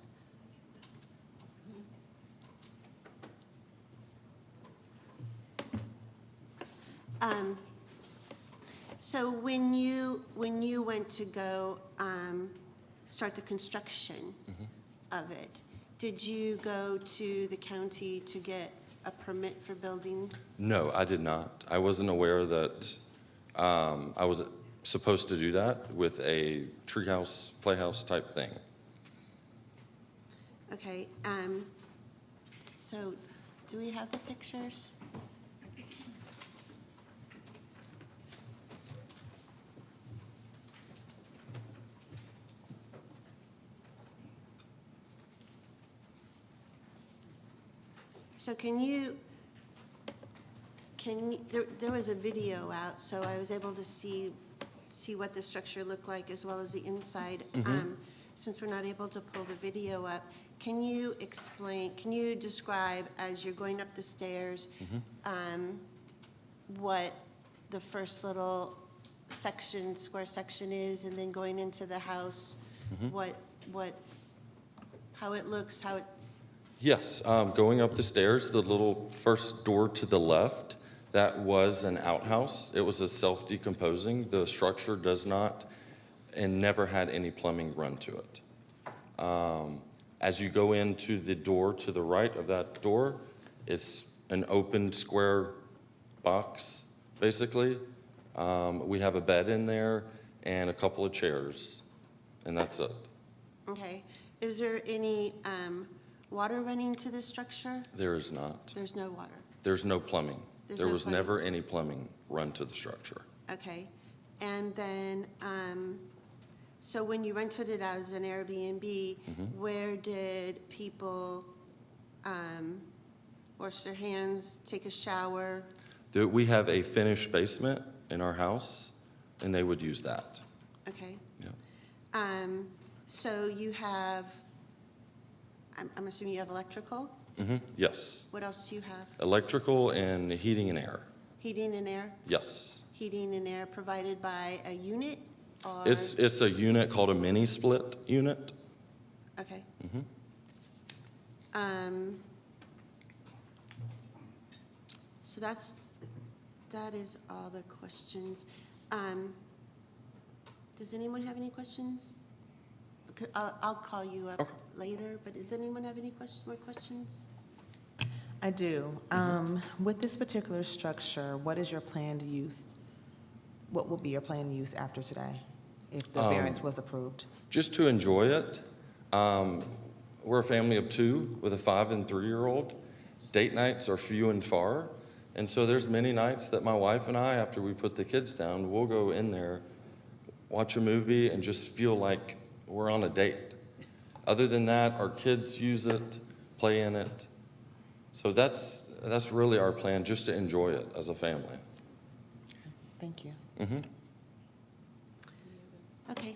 So when you went to go start the construction of it, did you go to the county to get a permit for building? No, I did not. I wasn't aware that I was supposed to do that with a treehouse, playhouse type thing. Okay, so do we have the pictures? So there was a video out, so I was able to see what the structure looked like as well as the inside. Since we're not able to pull the video up, can you describe as you're going up the stairs, what the first little square section is, and then going into the house, how it looks, how it. Yes, going up the stairs, the little first door to the left, that was an outhouse. It was a self-decomposing. The structure does not and never had any plumbing run to it. As you go into the door to the right of that door, it's an open square box, basically. We have a bed in there and a couple of chairs, and that's it. Okay. Is there any water running to this structure? There is not. There's no water. There's no plumbing. There's There no was plumbing. never any plumbing run to the structure. Okay. And then, so when you rented it out as an Airbnb, where did people wash their hands, take a shower? We have a finished basement in our house, and they would use that. Okay. Yeah. So you have, I'm assuming you have electrical? Yes. What else do you have? Electrical and heating and air. Heating and air? Yes. Heating and air provided by a unit or? It's a unit called a mini split unit. Okay. So that is all the questions. Does anyone have any questions? Okay, I'll call you up Okay. later, but does anyone have any more questions? I do. With this particular structure, what is your planned use? What will be your planned use after today, if the variance was approved? Just to enjoy it. We're a family of two with a 5 and 3-year-old. Date nights are few and far. And so there's many nights that my wife and I, after we put the kids down, we'll go in there, watch a movie, and just feel like we're on a date. Other than that, our kids use it, play in it. So that's really our plan, just to enjoy it as a family. Thank you. Okay,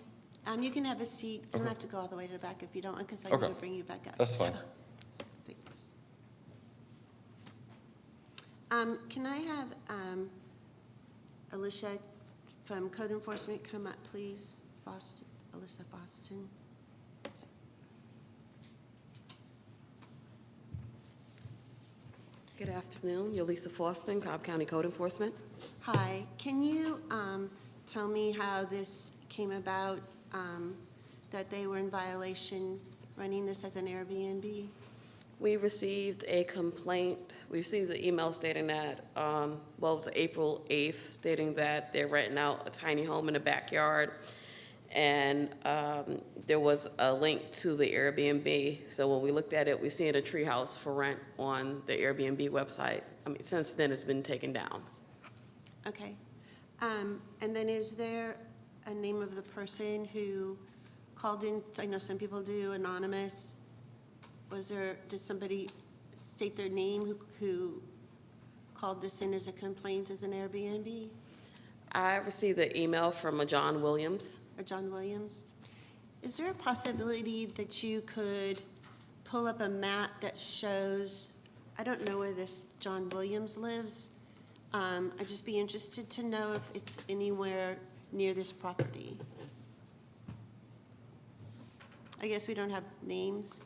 you can have a seat. You don't have to go all the way to the back if you don't want, because I Okay. need to bring you back up. That's fine. Thanks. Can I have Alicia from Code Enforcement come up, please? Boston, Alyssa Boston. Good afternoon, Yolisa Foston, Cobb County Code Enforcement. Hi, can you tell me how this came about, that they were in violation running this as an Airbnb? We received a complaint, we received an email stating that, it was April 8th, stating that they're renting out a tiny home in the backyard. And there was a link to the Airbnb. So when we looked at it, we seen a treehouse for rent on the Airbnb website. I mean, since then, it's been taken down. Okay. And then is there a name of the person who called in? I know some people do, anonymous. Did somebody state their name who called this in as a complaint as an Airbnb? I received an email from a John Williams. Or John Williams? Is there a possibility that you could pull up a map that shows, I don't know where this John Williams lives. I'd just be interested to know if it's anywhere near this property. I guess we don't have names.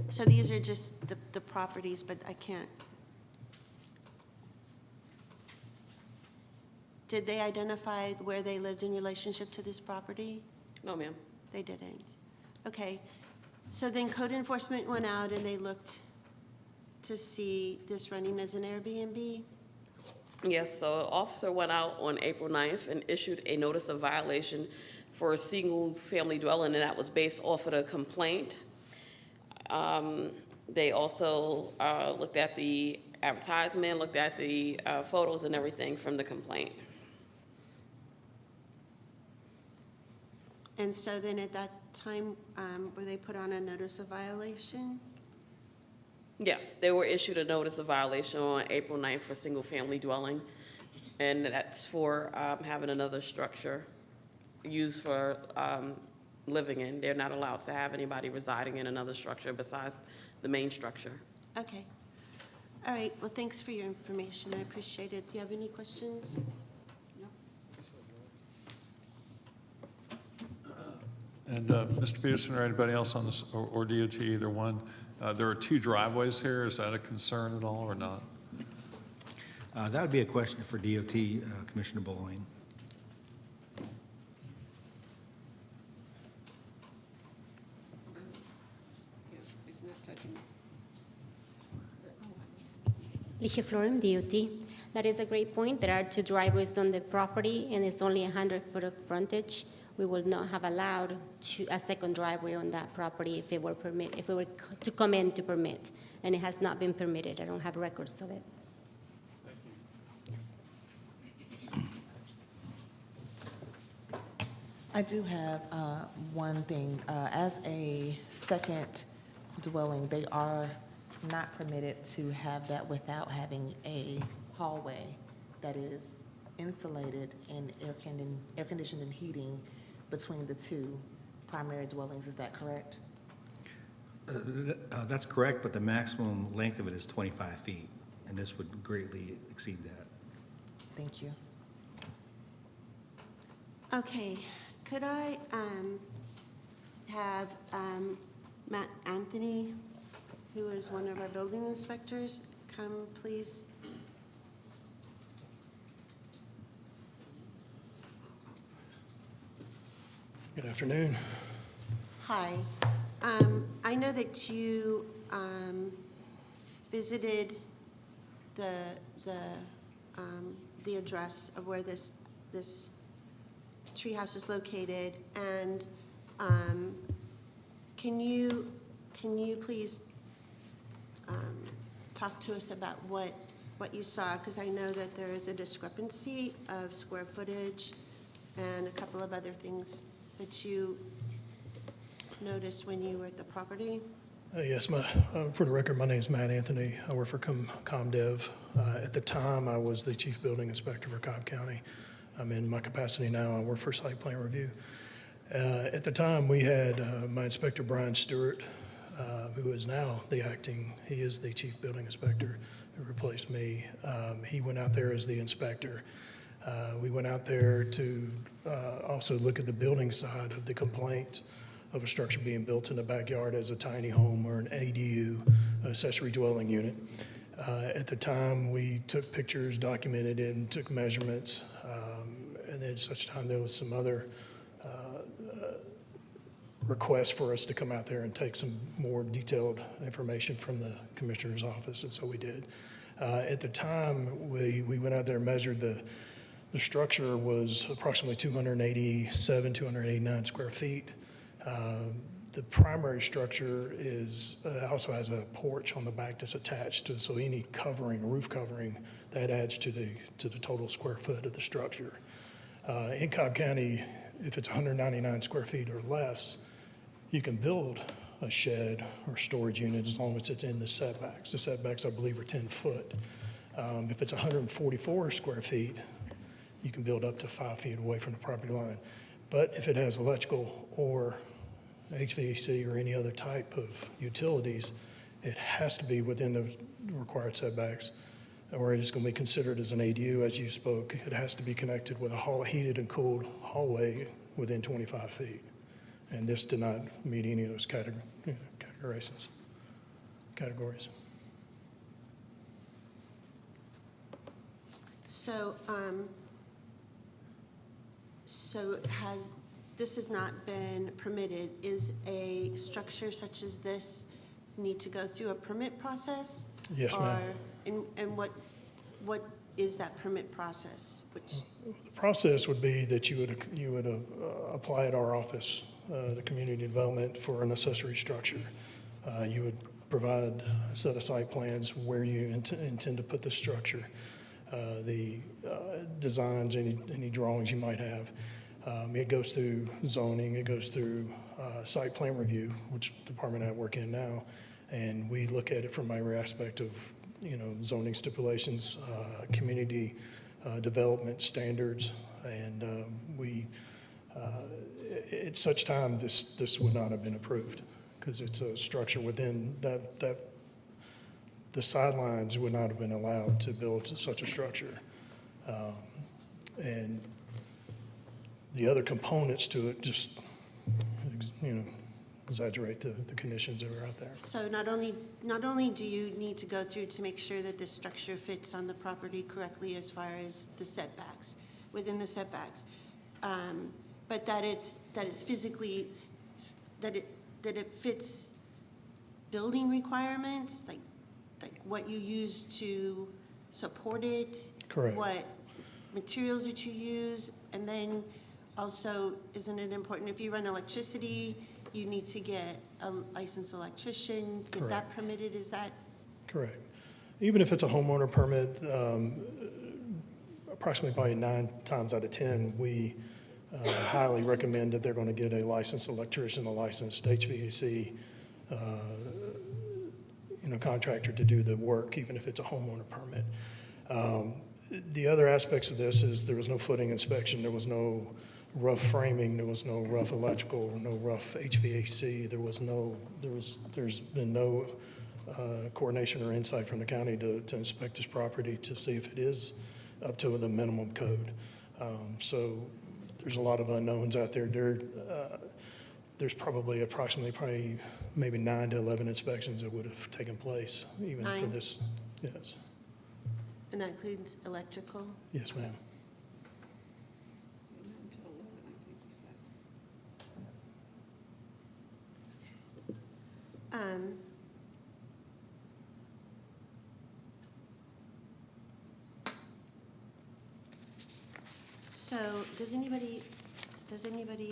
So these are just the properties, but I can't. Did they identify where they lived in relationship to this property? No, ma'am. They didn't. Okay. So then code enforcement went out and they looked to see this running as an Airbnb? Yes, so an officer went out on April 9th and issued a notice of violation for a single-family dwelling, and that was based off of the complaint. They also looked at the advertisement, looked at the photos and everything from the complaint. And so then at that time, were they put on a notice of violation? Yes, they were issued a notice of violation on April 9th for single-family dwelling, and that's for having another structure used for living in. They're not allowed to have anybody residing in another structure besides the main structure. Okay. All right. Well, thanks for your information. I appreciate it. Do you have any questions? And Mr. Peterson or anybody else on this, or DOT, either one, there are 2 driveways here. Is that a concern at all or not? That would be a question for DOT, Commissioner Bowling. It's not touching. Ligia Floren, DOT. That is a great point. There are 2 driveways on the property, and it's only 100 foot of frontage. We would not have allowed a second driveway on that property if it were to come in to permit, and it has not been permitted. I don't have records of it. I do have one thing. As a second dwelling, they are not permitted to have that without having a hallway that is insulated and air conditioned and heating between the two primary dwellings, is that correct? That's correct, but the maximum length of it is 25 feet, and this would greatly exceed that. Thank you. Okay, could I have Matt Anthony, who is one of our building inspectors, come please? Good afternoon. Hi. I know that you visited the address of where this treehouse is located, and can you please talk to us about what you saw? Because I know that there is a discrepancy of square footage and a couple of other things that you noticed when you were at the property. Yes, for the record, my name is Matt Anthony. I work for ComDev. At the time, I was the chief building inspector for Cobb County. I'm in my capacity now. I work for site plan review. At the time, we had my inspector, Brian Stewart, who is now the acting, he is the chief building inspector who replaced me. He went out there as the inspector. We went out there to also look at the building side of the complaint of a structure being built in the backyard as a tiny home or an ADU, accessory dwelling unit. At the time, we took pictures, documented it, and took measurements. And then at such time, there was some other requests for us to come out there and take some more detailed information from the commissioner's office, and so we did. At the time, we went out there and measured the structure was approximately 287, 289 square feet. The primary structure also has a porch on the back that's attached to, so any covering, roof covering, that adds to the total square foot of the structure. In Cobb County, if it's 199 square feet or less, you can build a shed or storage unit as long as it's in the setbacks. The setbacks, I believe, are 10 foot. If it's 144 square feet, you can build up to 5 feet away from the property line. But if it has electrical or HVAC or any other type of utilities, it has to be within the required setbacks, or it's going to be considered as an ADU, as you spoke. It has to be connected with a heated and cooled hallway within 25 feet. And this did not meet any of those categories. So this has not been permitted. Is a structure such as this need to go through a permit process? Yes, ma'am. And what is that permit process? The process would be that you would apply at our office, the community development, for an accessory structure. You would provide a set of site plans where you intend to put the structure, the designs, any drawings you might have. It goes through zoning, it goes through site plan review, which department I work in now, and we look at it from every aspect of, zoning stipulations, community development standards, and at such time, this would not have been approved because it's a structure within that the sidelines would not have been allowed to build such a structure. And the other components to it just, exaggerate the conditions that are out there. So not only do you need to go through to make sure that this structure fits on the property correctly as far as the setbacks, within the setbacks, but that it's physically, that it fits building requirements, like what you use to support it. Correct. What materials that you use, and then also, isn't it important if you run electricity, you need to get a licensed electrician, get Correct. that permitted, is that? Correct. Even if it's a homeowner permit, approximately probably 9 times out of 10, we highly recommend that they're going to get a licensed electrician, a licensed HVAC contractor to do the work, even if it's a homeowner permit. The other aspects of this is there was no footing inspection, there was no rough framing, there was no rough electrical, no rough HVAC, there's been no coordination or insight from the county to inspect this property to see if it is up to the minimum code. So there's a lot of unknowns out there. There's probably maybe 9 to 11 inspections that would have taken place even for 9? this. Yes. And that includes electrical? Yes, ma'am. Until 11, I think he said. So does anybody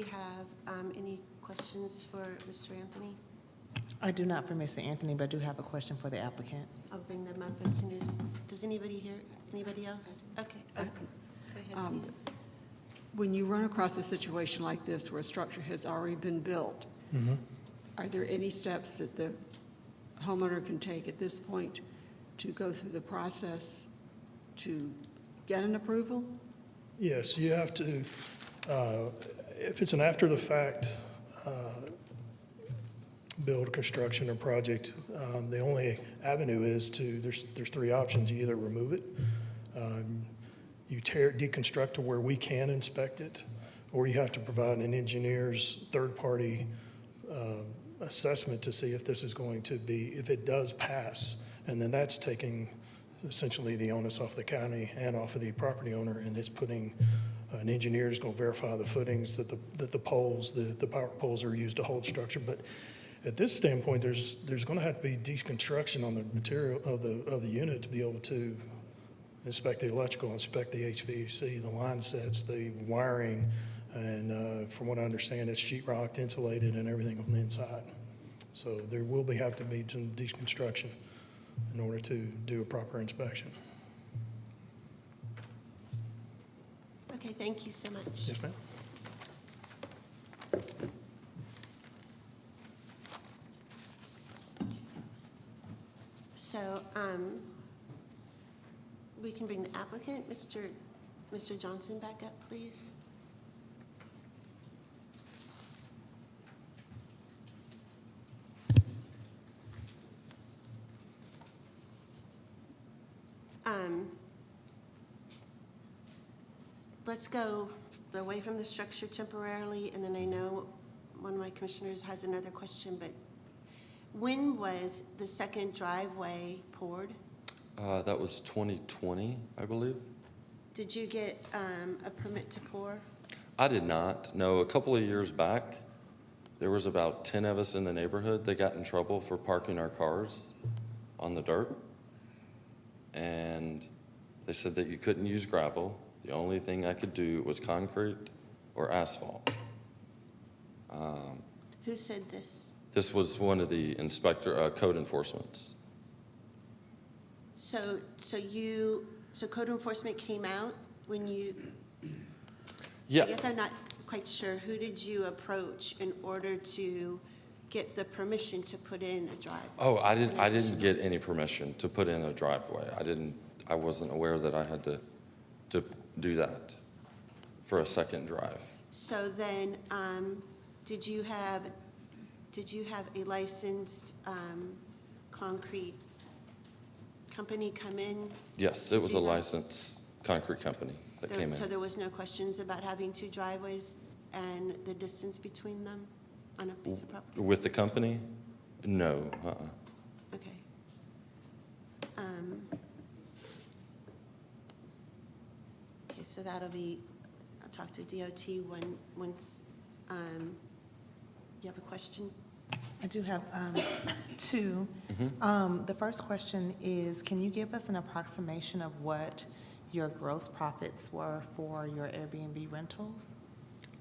have any questions for Mr. Anthony? I do not for Mr. Anthony, but I do have a question for the applicant. I'll bring them up as soon as, does anybody here, anybody else? Okay, go ahead, please. When you run across a situation like this where a structure has already been built, are there any steps that the homeowner can take at this point to go through the process to get an approval? Yes, you have to, if it's an after-the-fact build, construction, or project, the only avenue is there's 3 options. You either remove it, you deconstruct to where we can inspect it, or you have to provide an engineer's third-party assessment to see if this is going to be, if it does pass, and then that's taking essentially the onus off the county and off of the property owner, and it's putting an engineer is going to verify the footings, that the poles, the power poles are used to hold structure. But at this standpoint, there's going to have to be deconstruction on the material of the unit to be able to inspect the electrical, inspect the HVAC, the line sets, the wiring, and from what I understand, it's sheetrocked, insulated, and everything on the inside. So there will have to be some deconstruction in order to do a proper inspection. Okay, thank you so much. Yes, ma'am. So, we can bring the applicant, Mr. Johnson, back up, please. Let's go away from the structure temporarily, and then I know one of my commissioners has another question, but when was the second driveway poured? That was 2020, I believe. Did you get a permit to pour? I did not. No, a couple of years back, there was about 10 of us in the neighborhood that got in trouble for parking our cars on the dirt. And they said that you couldn't use gravel. The only thing I could do was concrete or asphalt. Who said this? This was one of the code enforcements. So code enforcement came out when you? Yeah. I guess I'm not quite sure. Who did you approach in order to get the permission to put in a driveway? Oh, I didn't get any permission to put in a driveway. I wasn't aware that I had to do that for a second drive. So then, did you have a licensed concrete company come in? Yes, it was a licensed concrete company that came in. So there was no questions about having 2 driveways and the distance between them on a piece of property? With the company? No, Okay. Okay, so that'll be, I'll talk to DOT once, you have a question? I do have 2. The first question is, can you give us an approximation of what your gross profits were for your Airbnb rentals?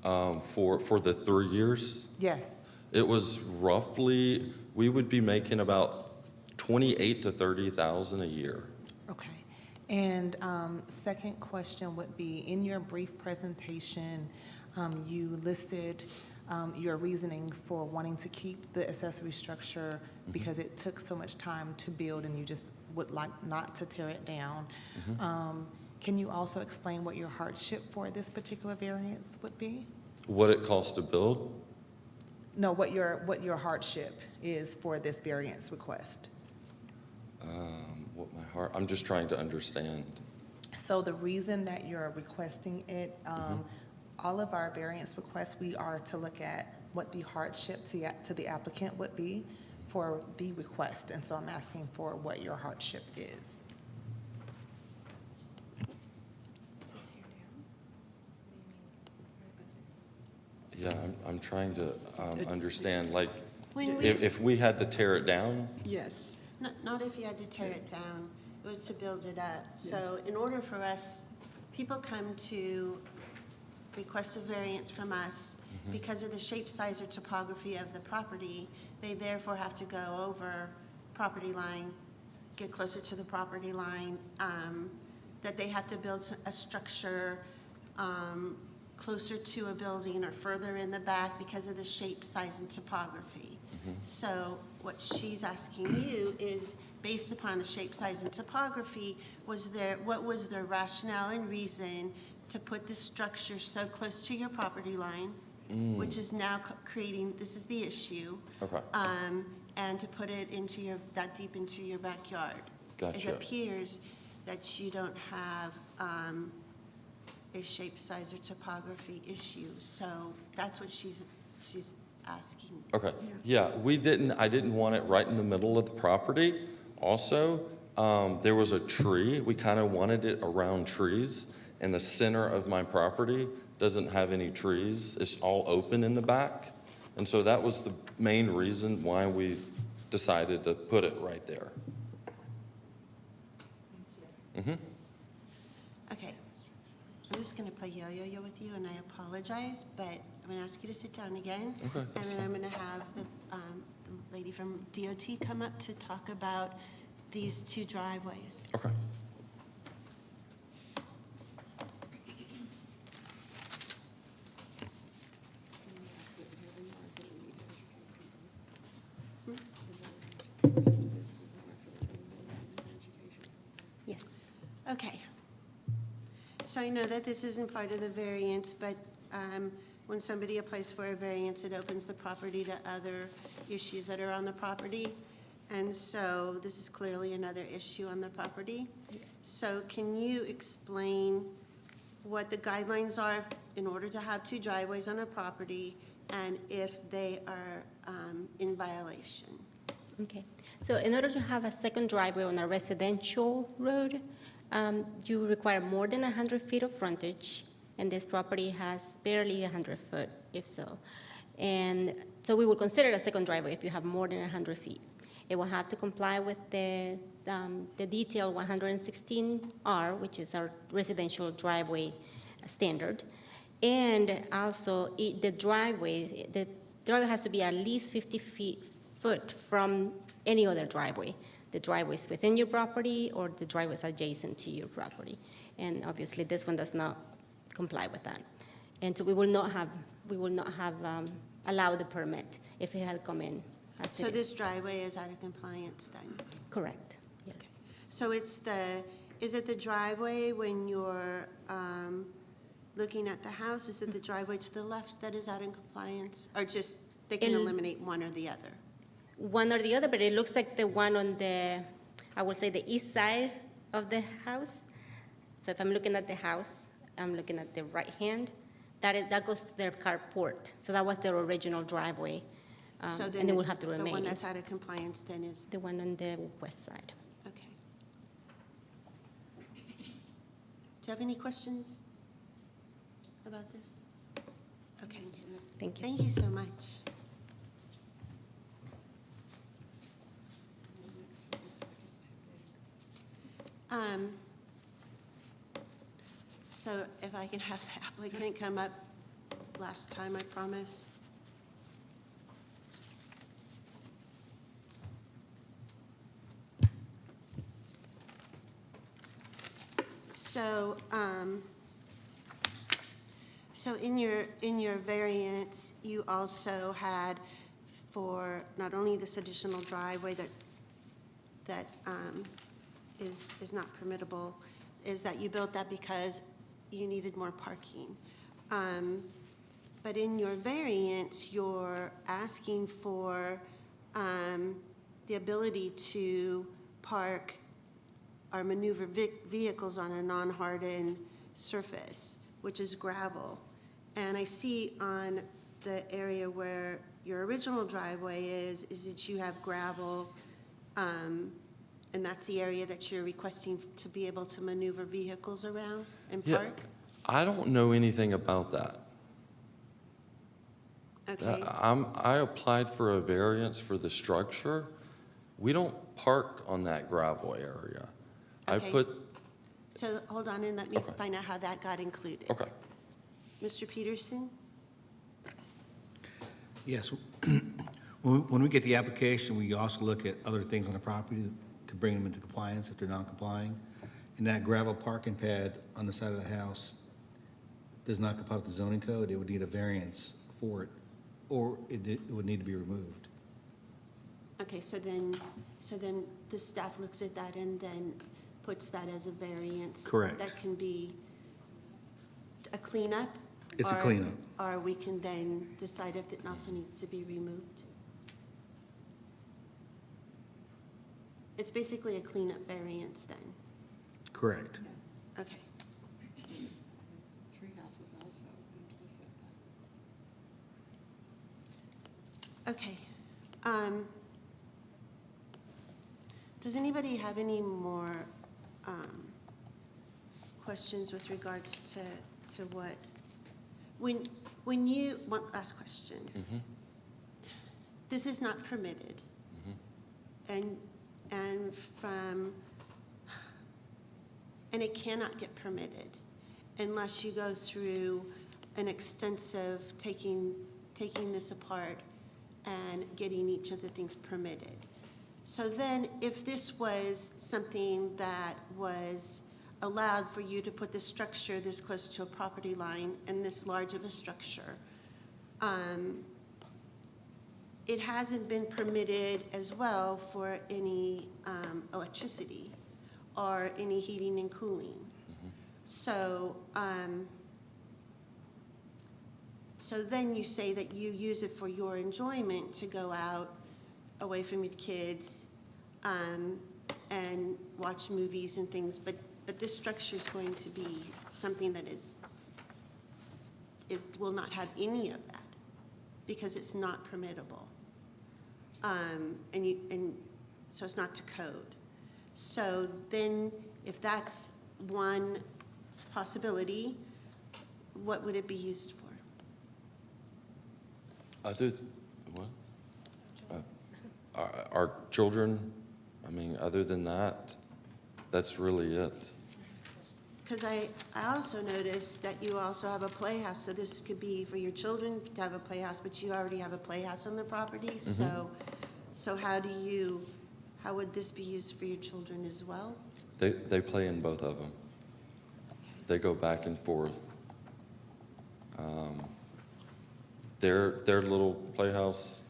For the 3 years, Yes. it was roughly, we would be making about 28 to 30,000 a year. Okay. And second question would be, in your brief presentation, you listed your reasoning for wanting to keep the accessory structure because it took so much time to build and you just would like not to tear it down. Can you also explain what your hardship for this particular variance would be? What it costs to build? No, what your hardship is for this variance request. I'm just trying to understand. So the reason that you're requesting it, all of our variance requests, we are to look at what the hardship to the applicant would be for the request. And so I'm asking for what your hardship is. Yeah, I'm trying to understand, like, When we- if we had to tear it down, Yes. Not if you had to tear it down, it was to build it up. So in order for us, people come to request a variance from us because of the shape, size, or topography of the property. They therefore have to go over property line, get closer to the property line, that they have to build a structure closer to a building or further in the back because of the shape, size, and topography. So what she's asking you is, based upon the shape, size, and topography, what was their rationale and reason to put this structure so close to your property line, which is now creating, this is the issue. Okay. And to put it that deep into your backyard. Gotcha. It appears that you don't have a shape, size, or topography issue. So that's what she's asking. okay. Yeah, I didn't want it right in the middle of the property. Also, there was a tree. We kind of wanted it around trees, and the center of my property doesn't have any trees. It's all open in the back. And so that was the main reason why we decided to put it right there. Okay. I'm just going to play yo-yo-yo with you, and I apologize, but I'm going to ask you to sit down again. Okay, And that's then I'm going to have the lady from DOT come up to talk about these two driveways. Okay. Yes. Okay. So I know that this isn't part of the variance, but when somebody applies for a variance, it opens the property to other issues that are on the property. And so this is clearly another issue on the property. So can you explain what the guidelines are in order to have two driveways on a property and if they are in violation? Okay, so in order to have a second driveway on a residential road, you require more than 100 feet of frontage, and this property has barely 100 foot, if so. And so we will consider it a second driveway if you have more than 100 feet. It will have to comply with the detail 116R, which is our residential driveway standard. And also, the driveway has to be at least 50 foot from any other driveway. The driveways within your property or the driveways adjacent to your property. And obviously, this one does not comply with that. And so we will not have allowed the permit if it had come in. So this driveway is out of compliance then? Correct, yes. So is it the driveway when you're looking at the house? Is it the driveway to the left that is out in compliance? Or just, they can eliminate one or the other? One or the other, but it looks like the one on I would say the east side of the house. So if I'm looking at the house, I'm looking at the right hand, that goes to their carport. So that was their original driveway. So And it will have to the remain. one that's out of compliance then is, The one on the west side. okay. Do you have any questions about this? Okay. Thank you. Thank you so much. So if I can have the applicant come up last time, I promise. So, so in your variance, you also had for not only this additional driveway that is not permittable, is that you built that because you needed more parking. But in your variance, you're asking for the ability to park or maneuver vehicles on a non-hardened surface, which is gravel. And I see on the area where your original driveway is that you have gravel, and that's the area that you're requesting to be able to maneuver vehicles around and Yeah, park? I don't know anything about that. Okay, I applied for a variance for the structure. We don't park on that gravel area. I Okay. put, so hold on and let me Okay. find out how that got included. okay. Mr. Peterson? Yes. When we get the application, we also look at other things on the property to bring them into compliance if they're non-complying. And that gravel parking pad on the side of the house does not comply with the zoning code. It would need a variance for it, or it would need to be removed. Okay, so then the staff looks at that and then puts that as a variance? Correct. That can be a cleanup? It's a or- cleanup. Or we can then decide if it also needs to be removed? It's basically a cleanup variance then? Correct. Okay. Tree houses also into the setback. Okay. Does anybody have any more questions with regards to what? When you, one last question. This is not permitted. And it cannot get permitted unless you go through an extensive taking this apart and getting each of the things permitted. So then, if this was something that was allowed for you to put this structure this close to a property line and this large of a structure, it hasn't been permitted as well for any electricity or any heating and cooling. So, so then you say that you use it for your enjoyment to go out away from your kids and watch movies and things, but this structure is going to be something that will not have any of that because it's not permittable. And so it's not to code. So then if that's one possibility, what would it be used for? What? Our children, I mean, other than that, that's really it. Because I also noticed that you also have a playhouse, so this could be for your children to have a playhouse, but you already have a playhouse on the property, so how would this be used for your children as well? They play in both of them. They go back and forth. Their little playhouse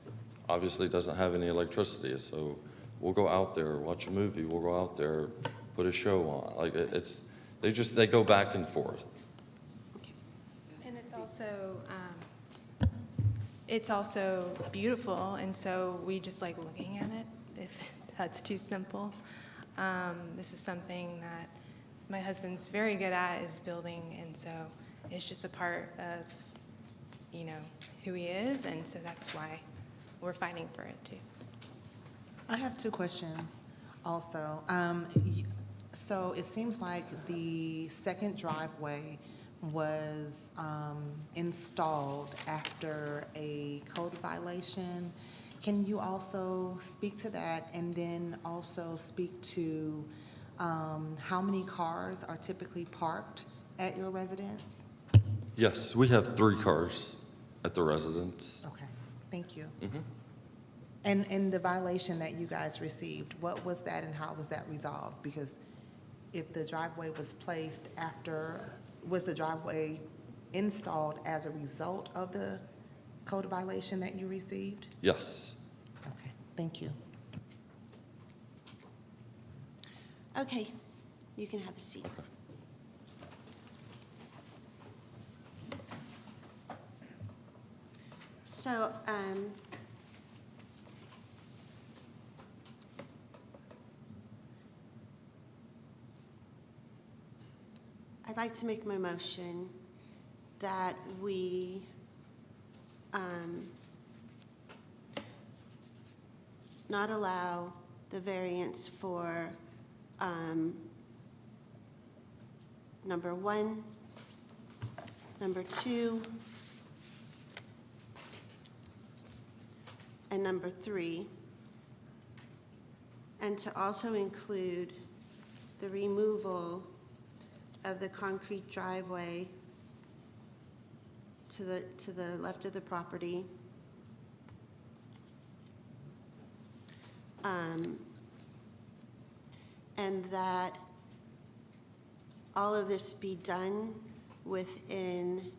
obviously doesn't have any electricity, so we'll go out there, watch a movie, we'll go out there, put a show on. Like they go back and forth. And it's also beautiful, and so we just like looking at it, if that's too simple. This is something that my husband's very good at, is building, and so it's just a part of, who he is, and so that's why we're fighting for it too. I have two questions also. So it seems like the second driveway was installed after a code violation. Can you also speak to that, and then also speak to how many cars are typically parked at your residence? Yes, we have 3 cars at the residence. Okay, thank you. And the violation that you guys received, what was that and how was that resolved? Because if the driveway was placed was the driveway installed as a result of the code violation that you received? Yes. Okay, thank you. Okay, you can have a seat. So, I'd like to make my motion that we not allow the variance for number 1, number 2, and number 3, and to also include the removal of the concrete driveway to the left of the property. And that all of this be done within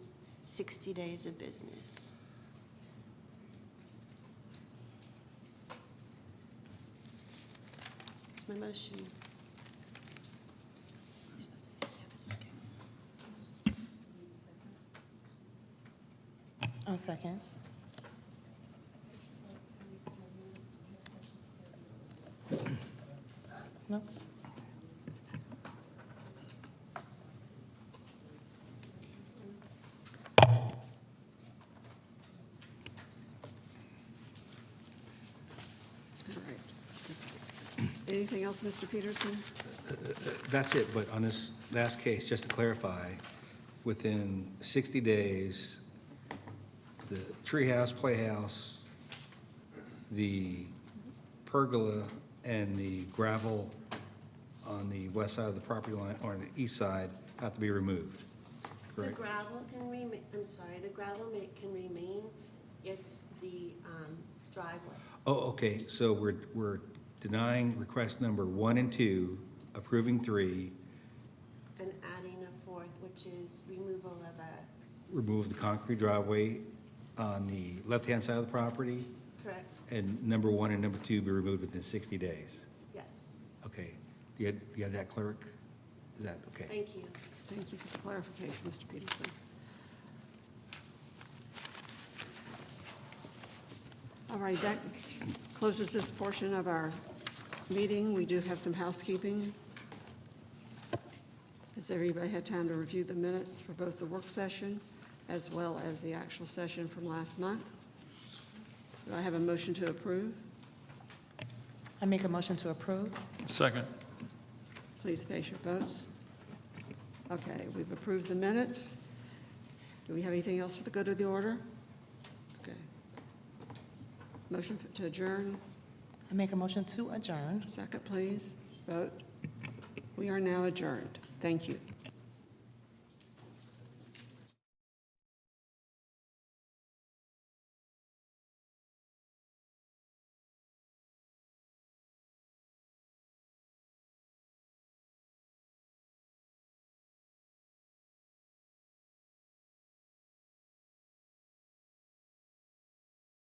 60 days of business. That's my motion. I'll second. No? All right. Anything else, Mr. Peterson? That's it, but on this last case, just to clarify, within 60 days, the treehouse, playhouse, the pergola, and the gravel on the west side of the property line, or the east side, have to be removed, The correct? gravel can remain, I'm sorry, the gravel can remain, it's the driveway. Oh, okay, so we're denying request number 1 and 2, approving 3, And adding a 4th, which is removal of a, remove the concrete driveway on the left-hand side of the property, correct? and number 1 and number 2 be removed within 60 days. Yes, Okay, do you have that, clerk? Is that, okay? thank you. Thank you for the clarification, Mr. Peterson. All right, that closes this portion of our meeting. We do have some housekeeping. Has everybody had time to review the minutes for both the work session as well as the actual session from last month? Do I have a motion to approve? I make a motion to approve. Second. Please place your votes. Okay, we've approved the minutes. Do we have anything else for the good of the order? Okay. Motion to adjourn. I make a motion to adjourn. Second, please. Vote. We are now adjourned. Thank you.